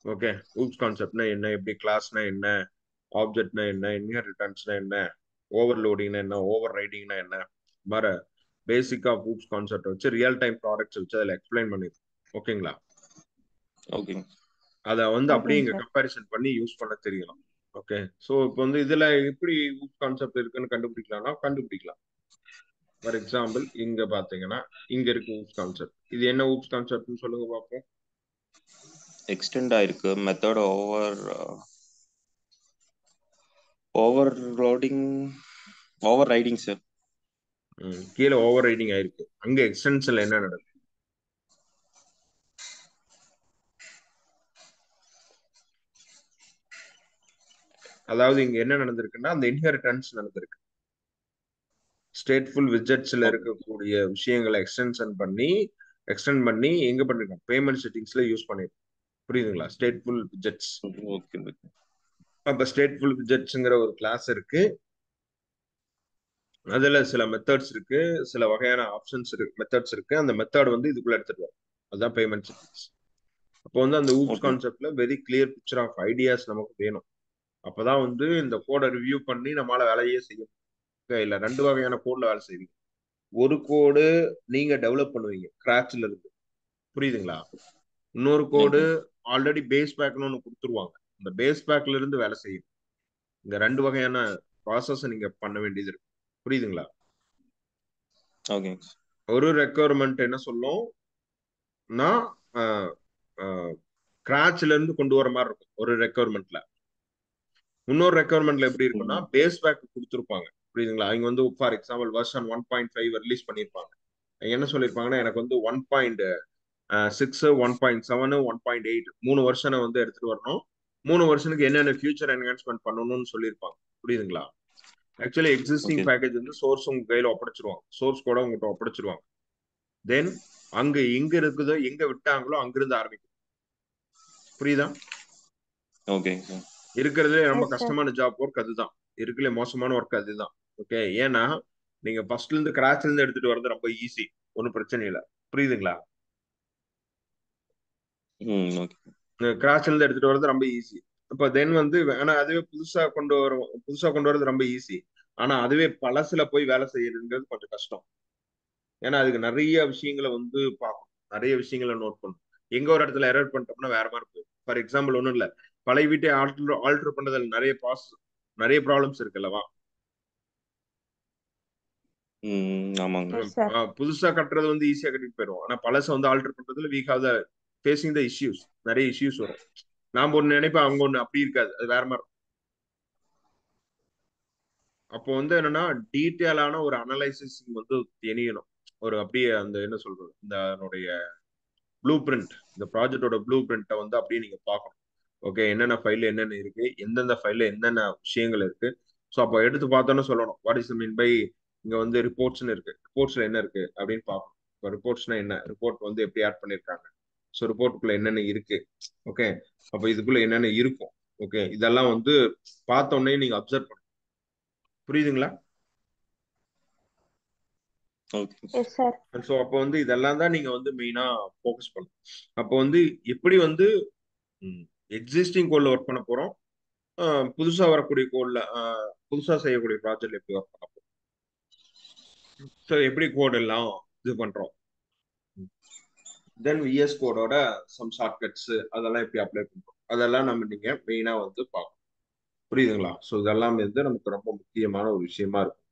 ஓகே, ஊப்ஸ் கான்செப்ட்னா என்ன, எப்படி கிளாஸ்னா என்ன, ஆப்ஜெக்ட்னா என்ன, இன்ஹெரிட்டன்ஸ்னா என்ன, ஓவர்லோடிங்னா என்ன, ஓவர் ரைடிங்னா என்ன, மாதிரி பேசிக் ஆஃப் ஊப்ஸ் கான்செப்ட் வச்சு ரியல் டைம் ப்ராடக்ட்ஸ் வச்சு அதில் எக்ஸ்பிளைன் பண்ணிருக்கோம். ஓகேங்களா? ஓகே, அதை வந்து அப்படியே இங்க கம்பேரிசன் பண்ணி யூஸ் பண்ண தெரியலாம். ஓகே, ஸோ இப்போ வந்து இதுல எப்படி ஊப்ஸ் கான்செப்ட் இருக்குன்னு கண்டுபிடிக்கலாம்னா கண்டுபிடிக்கலாம். ஃபார் எக்ஸாம்பிள் இங்க பாத்தீங்கன்னா இங்க இருக்கு ஊப்ஸ் கான்செப்ட். இது என்ன ஊப்ஸ் கான்செப்ட்னு சொல்லுங்க பார்ப்போம். எக்ஸ்டெண்ட் ஆயிருக்கு method overloading over riding sir. கீழே ஓவர் ரைடிங் ஆயிருக்கு, அங்க எக்ஸ்டென்ஷன்ல என்ன நடக்குது? அதாவது இங்க என்ன நடந்திருக்குன்னா அந்த இன்ஹெரிட்டன்ஸ் நடந்திருக்கு. ஸ்டேட்ஃபுல் விஜெட்ஸ்ல இருக்கக்கூடிய விஷயங்களை எக்ஸ்டெண்ட் பண்ணி எங்க பண்ணிருக்கோம், பேமெண்ட் செட்டிங்ஸ்ல யூஸ் பண்ணிருக்கோம். புரியுதுங்களா? Stateful widgets. அப்ப ஸ்டேட்ஃபுல் விஜெட்ஸ்ங்கிற ஒரு கிளாஸ் இருக்கு, அதுல சில மெத்தட்ஸ் இருக்கு, சில வகையான ஆப்ஷன்ஸ் இருக்கு, மெத்தட்ஸ் இருக்கு. அந்த மெத்தட் வந்து இதுக்குள்ள எடுத்துட்டு வரும், அதுதான் பேமெண்ட் செட்டிங்ஸ். அப்போ வந்து அந்த ஊப்ஸ் கான்செப்ட்ல very clear picture of ideas நமக்கு வேணும். அப்பதான் வந்து இந்த கோடை ரிவ்யூ பண்ணி நம்மளால வேலையே செய்யும். இல்ல ரெண்டு வகையான கோட்ல வேலை செய்வீங்க. ஒரு கோடு நீங்க டெவலப் பண்ணுவீங்க கிராச்ல இருந்து, புரியுதுங்களா? இன்னொரு கோடு ஆல்ரெடி பேஸ் பேக்னு ஒன்று கொடுத்துருவாங்க, இந்த பேஸ் பேக்ல இருந்து வேலை செய்யும். இந்த ரெண்டு வகையான ப்ராசஸ் நீங்க பண்ண வேண்டியது இருக்கு. புரியுதுங்களா? ஒரு ரெக்குவயர்மெண்ட் என்ன சொல்லும், கிராச்ல இருந்து கொண்டு வர மாதிரி இருக்கும் ஒரு ரெக்குவயர்மெண்ட்ல. இன்னொரு ரெக்குவயர்மெண்ட்ல எப்படி இருக்குன்னா பேஸ் பேக் கொடுத்துருப்பாங்க. புரியுதுங்களா? அவங்க வந்து ஃபார் எக்ஸாம்பிள் வெர்ஷன் 1.5 ரிலீஸ் பண்ணிருப்பாங்க. என்ன சொல்லியிருப்பாங்கன்னா எனக்கு வந்து 1.6 1.7 1.8 3 வருஷனை வந்து எடுத்துட்டு வரணும், 3 வருஷனுக்கு என்னென்ன ஃபியூச்சர் என்ஹான்ஸ்மெண்ட் பண்ணணும்னு சொல்லியிருப்பாங்க. புரியுதுங்களா? ஆக்சுவலி எக்ஸிஸ்டிங் ஓகே பேக்கேஜ் வந்து சோர்ஸ் உங்க கையில ஒப்படைச்சிருவாங்க, சோர்ஸ் கூட உங்ககிட்ட ஒப்படைச்சிருவாங்க. தென் அங்க எங்க இருக்குதோ, எங்க விட்டாங்களோ அங்கிருந்து ஆரம்பிக்கும். புரியுதா? ஓகேங்க சார். இருக்கிறதுலே ரொம்ப எஸ் சார். கஷ்டமான ஜாப் ஒர்க் அதுதான். இருக்கிறதுல மோசமான ஒர்க் அதுதான். ஓகே, ஏன்னா நீங்க ஃபர்ஸ்ட்ல இருந்து கிராச்ல இருந்து எடுத்துட்டு வர்றது ரொம்ப ஈஸி, ஒன்றும் பிரச்சனை இல்லை. புரியுதுங்களா? ஓகே கிராச்ல இருந்து எடுத்துட்டு வர்றது ரொம்ப ஈஸி. அப்ப தென் வந்து ஆனா அதுவே புதுசா கொண்டு வர்றது ரொம்ப ஈஸி. ஆனா அதுவே பழசுல போய் வேலை செய்யறதுங்கிறது கொஞ்சம் கஷ்டம். ஏன்னா அதுக்கு நிறைய விஷயங்களை வந்து பார்க்கணும், நிறைய விஷயங்களை நோட் பண்ணணும். எங்க ஒரு இடத்துல எரர் பண்ணிட்டோம்னா வேற மாதிரி போயிடும். ஃபார் எக்ஸாம்பிள் ஒன்றும் இல்லை, பழைய வீட்டை ஆல்டர் பண்றதுல நிறைய ப்ராப்ளம்ஸ் இருக்குல்லவா? ஆமாங்க எஸ் சார். புதுசா கட்டுறது வந்து ஈஸியா கட்டிட்டு போயிடும். ஆனா பழசை வந்து ஆல்டர் பண்றதுல weak of the facing the issues, நிறைய இஷ்யூஸ் வரும். நாம ஒண்ணு நினைப்போம், அவங்க ஒண்ணு அப்படி இருக்காது, அது வேற மாதிரி இருக்கும். அப்போ வந்து என்னன்னா டீட்டெயிலான ஒரு அனலைசிஸ் வந்து தெரியணும். ஒரு அப்படியே அந்த என்ன சொல்றது, இந்த அதனுடைய ப்ளூ பிரிண்ட், இந்த ப்ராஜெக்டோட ப்ளூ பிரிண்ட்டை வந்து அப்படியே நீங்க பார்க்கணும். ஓகே, என்னென்ன ஃபைல்ல என்னென்ன இருக்கு, எந்தெந்த ஃபைல்ல என்னென்ன விஷயங்கள் இருக்கு. ஸோ அப்போ எடுத்து பார்த்தோன்னு சொல்லணும், வாட் இஸ் மீன் பை இங்க வந்து ரிப்போர்ட்ஸ்னு இருக்கு, ரிப்போர்ட்ஸ்ல என்ன இருக்கு அப்படின்னு பார்க்கணும். இப்போ ரிப்போர்ட்ஸ்னா என்ன, ரிப்போர்ட் வந்து எப்படி ஆட் பண்ணியிருக்காங்க, ஸோ ரிப்போர்ட்டுக்குள்ள என்னென்ன இருக்கு. ஓகே, அப்போ இதுக்குள்ள என்னென்ன இருக்கும். ஓகே, இதெல்லாம் வந்து பார்த்த உடனே நீங்க அப்சர்வ் பண்ணணும். புரியுதுங்களா? Okay yes sir. ஸோ அப்போ வந்து இதெல்லாம் தான் நீங்க வந்து மெயினா ஃபோக்கஸ் பண்ணணும். அப்போ வந்து எப்படி வந்து எக்ஸிஸ்டிங் கோட்ல ஒர்க் பண்ண போறோம், புதுசா வரக்கூடிய கோட்ல, புதுசா செய்யக்கூடிய ப்ராஜெக்ட்ல எப்படி ஒர்க் பண்ண போறோம், ஸோ எப்படி கோட் எல்லாம் இது பண்றோம், தென் விஎஸ் கோடோட சம் ஷார்ட்கட்ஸ் அதெல்லாம் எப்படி அப்ளை பண்றோம், அதெல்லாம் நம்ம நீங்க மெயினா வந்து பார்க்கணும். புரியுதுங்களா? ஸோ இதெல்லாம் வந்து நமக்கு ரொம்ப முக்கியமான ஒரு விஷயமா இருக்கும்.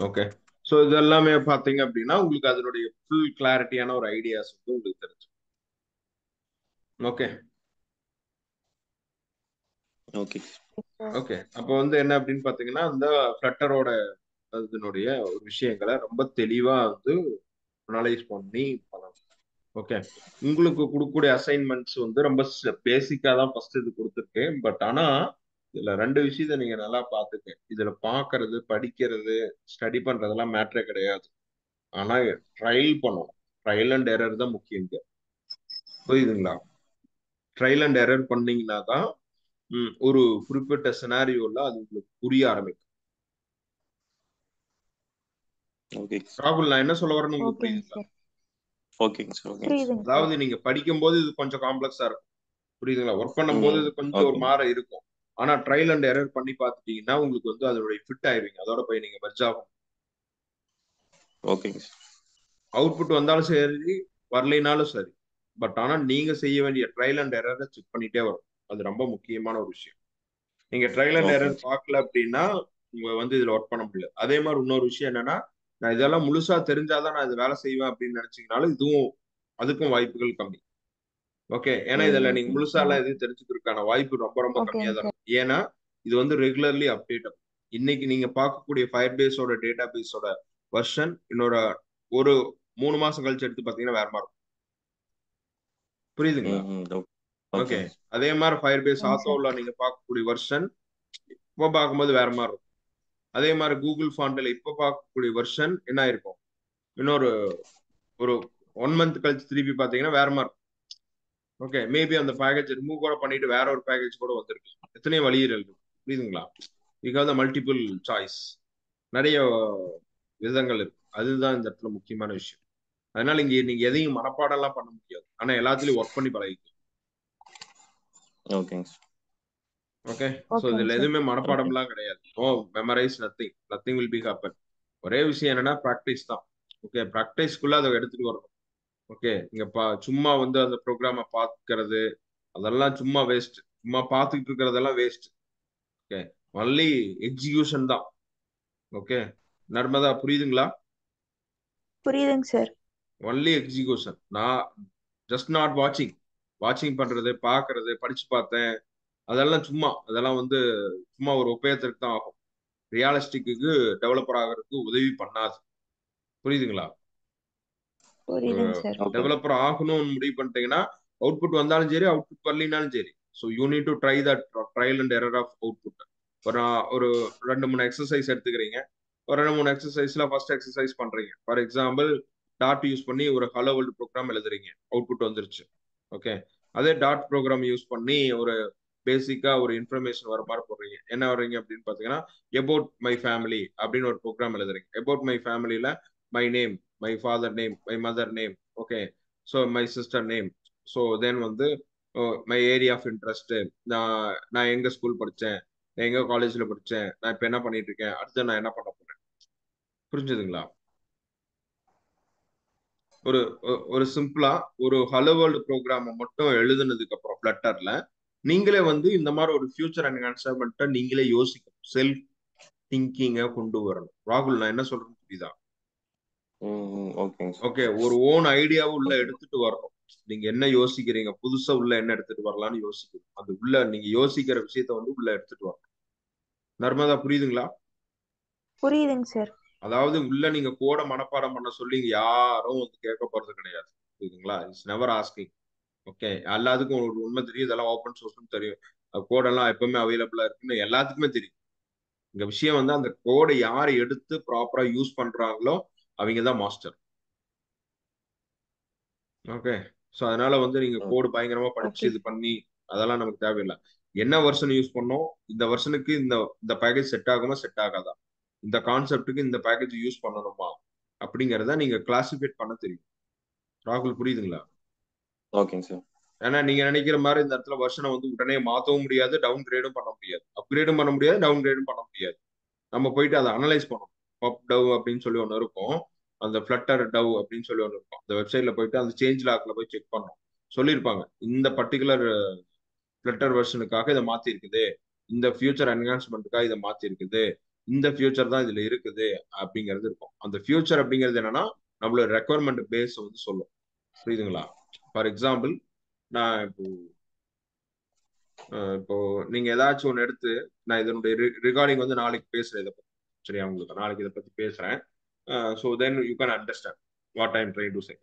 ஓகே, ஸோ இதெல்லாமே பார்த்தீங்க அப்படின்னா உங்களுக்கு அதனுடைய ஃபுல் கிளாரிட்டியான ஒரு ஐடியாஸ் வந்து உங்களுக்கு தெரிஞ்சு. ஓகே ஓகே ஓகே அப்போ வந்து என்ன அப்படின்னு பார்த்தீங்கன்னா, இந்த ஃப்ளட்டரோட அதனுடைய ஒரு விஷயங்களை ரொம்ப தெளிவா வந்து அனலைஸ் பண்ணி பண்ணணும். ஓகே, உங்களுக்கு கொடுக்கக்கூடிய அசைன்மெண்ட்ஸ் வந்து ரொம்ப பேசிக்கா தான் ஃபர்ஸ்ட் இது கொடுத்துருக்கேன். பட் ஆனா இதுல 2 விஷயத்த நீங்க நல்லா பார்த்துக்க. இதுல பாக்குறது, படிக்கிறது, ஸ்டடி பண்றதெல்லாம் மேட்டரே கிடையாது. ஆனா ட்ரையல் பண்ணணும். ட்ரையல் அண்ட் எரர் தான் முக்கியம் இங்க. புரியுதுங்களா? ட்ரையல் அண்ட் எரர் பண்ணீங்கன்னா தான் ஒரு குறிப்பிட்ட சினாரியோல அது உங்களுக்கு புரிய ஆரம்பிக்கும். ஓகே ராகுல், நான் என்ன சொல்ல வரேன்னு உங்களுக்கு ஓகேங்க புரியுதுங்களா? சார். ஓகேங்க சார். ஓகேங்க சார். புரியுதுங்க சார். அதாவது நீங்க படிக்கும் போது இது கொஞ்சம் காம்ப்ளெக்ஸா இருக்கும். புரியுதுங்களா? ஒர்க் பண்ணும்போது இது கொஞ்சம் ஒரு ஓகேங்க மாற இருக்கும். ஆனா ட்ரையல் அண்ட் எரர் பண்ணி பார்த்துட்டீங்கன்னா உங்களுக்கு வந்து அதோட ஃபிட் ஆயிருவீங்க. அதோட போய் நீங்க மெர்ஜ் ஆகும். ஓகேங்க சார். அவுட்புட் வந்தாலும் சரி, வரலைனாலும் சரி. பட் ஆனா நீங்க செய்ய வேண்டிய ட்ரையல் அண்ட் எரரை செக் பண்ணிட்டே வரும். அது ரொம்ப முக்கியமான ஒரு விஷயம். நீங்க ட்ரையல் அண்ட் எரர் ஓகேங்க சார். பார்க்கல அப்படின்னா உங்க வந்து இதுல ஒர்க் பண்ண முடியல. அதே மாதிரி இன்னொரு விஷயம் என்னன்னா, நான் இதெல்லாம் முழுசா தெரிஞ்சாதான் நான் இது வேலை செய்வேன் அப்படின்னு நினைச்சீங்கனாலும் இதுவும் அதுக்கும் வாய்ப்புகள் கம்மி. ஓகே, ஏன்னா இதுல நீங்க முழுசா எல்லாம் எதுவும் தெரிஞ்சுக்கிறதுக்கான வாய்ப்பு ரொம்ப ரொம்ப கம்மியா ஓகேங்க தான் சார். இருக்கும். ஏன்னா இது வந்து ரெகுலர்லி அப்டேட் ஆகும். இன்னைக்கு நீங்க பார்க்கக்கூடிய ஃபயர் பேஸோட டேட்டா பேஸோட வெர்ஷன் இன்னொரு ஒரு 3 மாசம் கழிச்சு எடுத்து பாத்தீங்கன்னா வேற மாதிரி இருக்கும். புரியுதுங்களா? ஓகே, ஓகேங்க சார். அதே மாதிரி ஃபயர் பேஸ் ஓகேங்க சார். ஆத்தோல நீங்க பார்க்கக்கூடிய வெர்ஷன் இப்போ பார்க்கும்போது வேற மாதிரி இருக்கும். அதே மாதிரி கூகுள் ஃபாண்ட்ல இப்போ பார்க்கக்கூடிய வெர்ஷன் என்ன இருக்கும், இன்னொரு ஒரு 1 மந்த் கழிச்சு திருப்பி பாத்தீங்கன்னா வேற மாதிரி இருக்கும். ஓகே, மேபி அந்த பேக்கேஜ் ரிமூவ் கூட பண்ணிட்டு வேற ஒரு பேக்கேஜ் கூட வந்திருக்கு. எத்தனையோ வழிகள் இருக்கு. புரியுதுங்களா? பிகாஸ் மல்டிபிள் சாய்ஸ், நிறைய விதங்கள் இருக்கு. அதுதான் இந்த இடத்துல முக்கியமான விஷயம். அதனால இங்க நீங்க எதையும் மனப்பாடம் எல்லாம் பண்ண முடியாது. ஆனா எல்லாத்துலயும் ஒர்க் பண்ணி பழகிக்கும். ஓகேங்க சார். ஓகே, ஸோ ஓகேங்க இதுல சார். எதுவுமே மனப்பாடம் ஓகே எல்லாம் கிடையாது. Oh memorize nothing will be happen. ஒரே விஷயம் என்னன்னா ப்ராக்டிஸ் தான். ஓகே, ப்ராக்டிஸ்க்குள்ள அதை எடுத்துட்டு வரணும். ஓகே, இங்க சும்மா வந்து அந்த ப்ரோக்ராம பாத்துக்கிறது அதெல்லாம் சும்மா வேஸ்ட். சும்மா பார்த்துக்கிட்டு இருக்கிறதெல்லாம் வேஸ்ட். ஓகே, ஒன்லி எக்ஸிகியூஷன் தான். ஓகே, நர்மதா புரியுதுங்களா? புரியுதுங்க சார். Only execution. நான் ஜஸ்ட் நாட் வாட்சிங் பண்றது, பாக்குறது, படிச்சு பார்த்தேன், அதெல்லாம் சும்மா, அதெல்லாம் வந்து சும்மா ஒரு உபயோகத்திற்கு தான் ஆகும். ரியாலிஸ்டிக்கு டெவலப்பர் ஆகிறதுக்கு உதவி பண்ணாது. புரியுதுங்களா? புரியுதுங்க சார். ஓகேங்க டெவலப்பர் ஆகணும்னு முடிவு பண்ணிட்டீங்கன்னா அவுட்புட் வந்தாலும் சரி, அவுட்புட் வரலினாலும் சரி, so you need to try that trial and error of output. ஒரு 2-3 எக்ஸசைஸ் எடுத்துக்கிறீங்க. ஒரு 2-3 எக்ஸசைஸ்ல ஃபர்ஸ்ட் எக்ஸசைஸ் பண்றீங்க. ஃபார் எக்ஸாம்பிள் டாட் யூஸ் பண்ணி ஒரு ஹலோ வேர்ல்டு ப்ரோக்ராம் எழுதுறீங்க, அவுட்புட் வந்துருச்சு. ஓகே, அதே டாட் ப்ரோக்ராம் யூஸ் பண்ணி ஒரு பேசிக்கா ஒரு இன்ஃபர்மேஷன் வர மாதிரி போடுறீங்க. என்ன வர்றீங்க அப்படின்னு பாத்தீங்கன்னா, அபவுட் மை ஃபேமிலி அப்படின்னு ஒரு ப்ரோக்ராம் எழுதுறீங்க. அபவுட் மை ஃபேமிலியில my name, my father name, my mother name, okay, so my sister name, so then வந்து மை ஏரியா ஆஃப் இன்ட்ரெஸ்ட், நான் எங்க ஸ்கூல் படித்தேன், நான் எங்க காலேஜ்ல படித்தேன், நான் இப்போ என்ன பண்ணிட்டு இருக்கேன், அடுத்து நான் என்ன பண்ண போறேன். புரிஞ்சுதுங்களா? ஒரு ஒரு சிம்பிளா ஒரு ஹலோ வேர்ல்டு ப்ரோக்ராம் மட்டும் எழுதுனதுக்கு அப்புறம் ஃபிளட்டர்ல நீங்களே வந்து இந்த மாதிரி ஒரு ஃபியூச்சர் என்ஹான்ஸ்மெண்ட்டை நீங்களே யோசிக்கணும். செல்ஃப் திங்கிங்கை கொண்டு வரணும். ராகுல், நான் என்ன சொல்றேன்னு புரியுதா? ஓகே, ஒரு ஓன் ஐடியாவை உள்ள எடுத்துட்டு வரணும். நீங்க என்ன யோசிக்கிறீங்க, புதுசா உள்ள என்ன எடுத்துட்டு வரலாம்னு யோசிக்கணும். அது உள்ள நீங்க யோசிக்கிற விஷயத்த வந்து உள்ள எடுத்துட்டு வரணும். நர்மதா, புரியுதுங்களா? புரியுதுங்க சார். அதாவது உள்ள நீங்க கோட மனப்பாடம் பண்ண சொல்லி யாரும் வந்து கேட்க போறது கிடையாது. புரியுதுங்களா? It's never asking. ஓகே, எல்லாத்துக்கும் ஒரு உண்மை தெரியும், இதெல்லாம் ஓப்பன் சோர்ஸ்னு தெரியும், கோடெல்லாம் எப்பவுமே அவைலபிளா இருக்குன்னு எல்லாத்துக்குமே தெரியும். இந்த விஷயம் வந்து அந்த கோடை யாரை எடுத்து ப்ராப்பரா யூஸ் பண்றாங்களோ அவங்க தான் மாஸ்டர். ஓகே, ஸோ அதனால வந்து நீங்க கோடு பயங்கரமா படிச்சு இது பண்ணி அதெல்லாம் நமக்கு தேவையில்லை. என்ன வெர்ஷன் யூஸ் பண்ணோம், இந்த வெர்ஷனுக்கு இந்த பேக்கேஜ் செட் ஆகுமா செட் ஆகாதா, இந்த கான்செப்டுக்கு இந்த பேக்கேஜ் யூஸ் பண்ணணுமா அப்படிங்கிறத நீங்க கிளாசிஃபைட் பண்ண தெரியும். ராகுல், புரியுதுங்களா? ஓகேங்க சார். ஏன்னா நீங்க நினைக்கிற மாதிரி இந்த இடத்துல வெர்ஷனை வந்து உடனே மாற்றவும் முடியாது, டவுன் கிரேடும் பண்ண முடியாது, அப்கிரேடும் பண்ண முடியாது, டவுன் கிரேடும் பண்ண முடியாது. நம்ம போயிட்டு அதை அனலைஸ் பண்ணணும். பப் டவ் அப்படின்னு சொல்லி ஒன்று இருக்கும், அந்த ஃபிளட்டர் டவ் அப்படின்னு சொல்லி ஒன்று இருக்கும். அந்த வெப்சைட்ல போயிட்டு அந்த சேஞ்ச் லாக்ல போய் செக் பண்ணணும். சொல்லியிருப்பாங்க இந்த பர்டிகுலர் ஃபிளட்டர் வெர்ஷனுக்காக இதை மாத்தி இருக்குது, இந்த ஃபியூச்சர் என்ஹான்ஸ்மெண்ட்டுக்காக இதை மாத்தி இருக்குது, இந்த ஃபியூச்சர் தான் இதுல இருக்குது அப்படிங்கிறது இருக்கும். அந்த ஃபியூச்சர் அப்படிங்கிறது என்னன்னா நம்மளோட ரெக்குவயர்மெண்ட் பேஸ் வந்து சொல்லும். புரியுதுங்களா? ஃபார் எக்ஸாம்பிள், நான் இப்போ நீங்க ஏதாச்சும் ஒன்று எடுத்து, நான் இதனுடைய ரிகார்டிங் வந்து நாளைக்கு பேசுறேன் இதை பத்தி. சரியா? உங்களுக்கு நாளைக்கு இதை பத்தி பேசுறேன். So then you can understand what I am trying to say.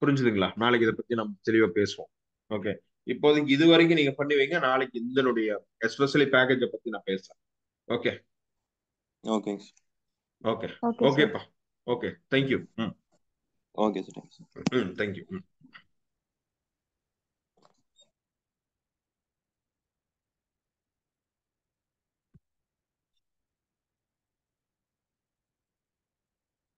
புரிஞ்சுதுங்களா? நாளைக்கு இதை பத்தி நம்ம தெளிவா பேசுவோம். ஓகே, இப்போதைக்கு இது வரைக்கும் நீங்க பண்ணி வைங்க, நாளைக்கு இதனுடைய எஸ்பெஷலி பேக்கேஜை பத்தி நான் பேசுறேன். ஓகே ஓகே ஓகே ஓகேப்பா. Okay, thank you. Okay sir. Thank you.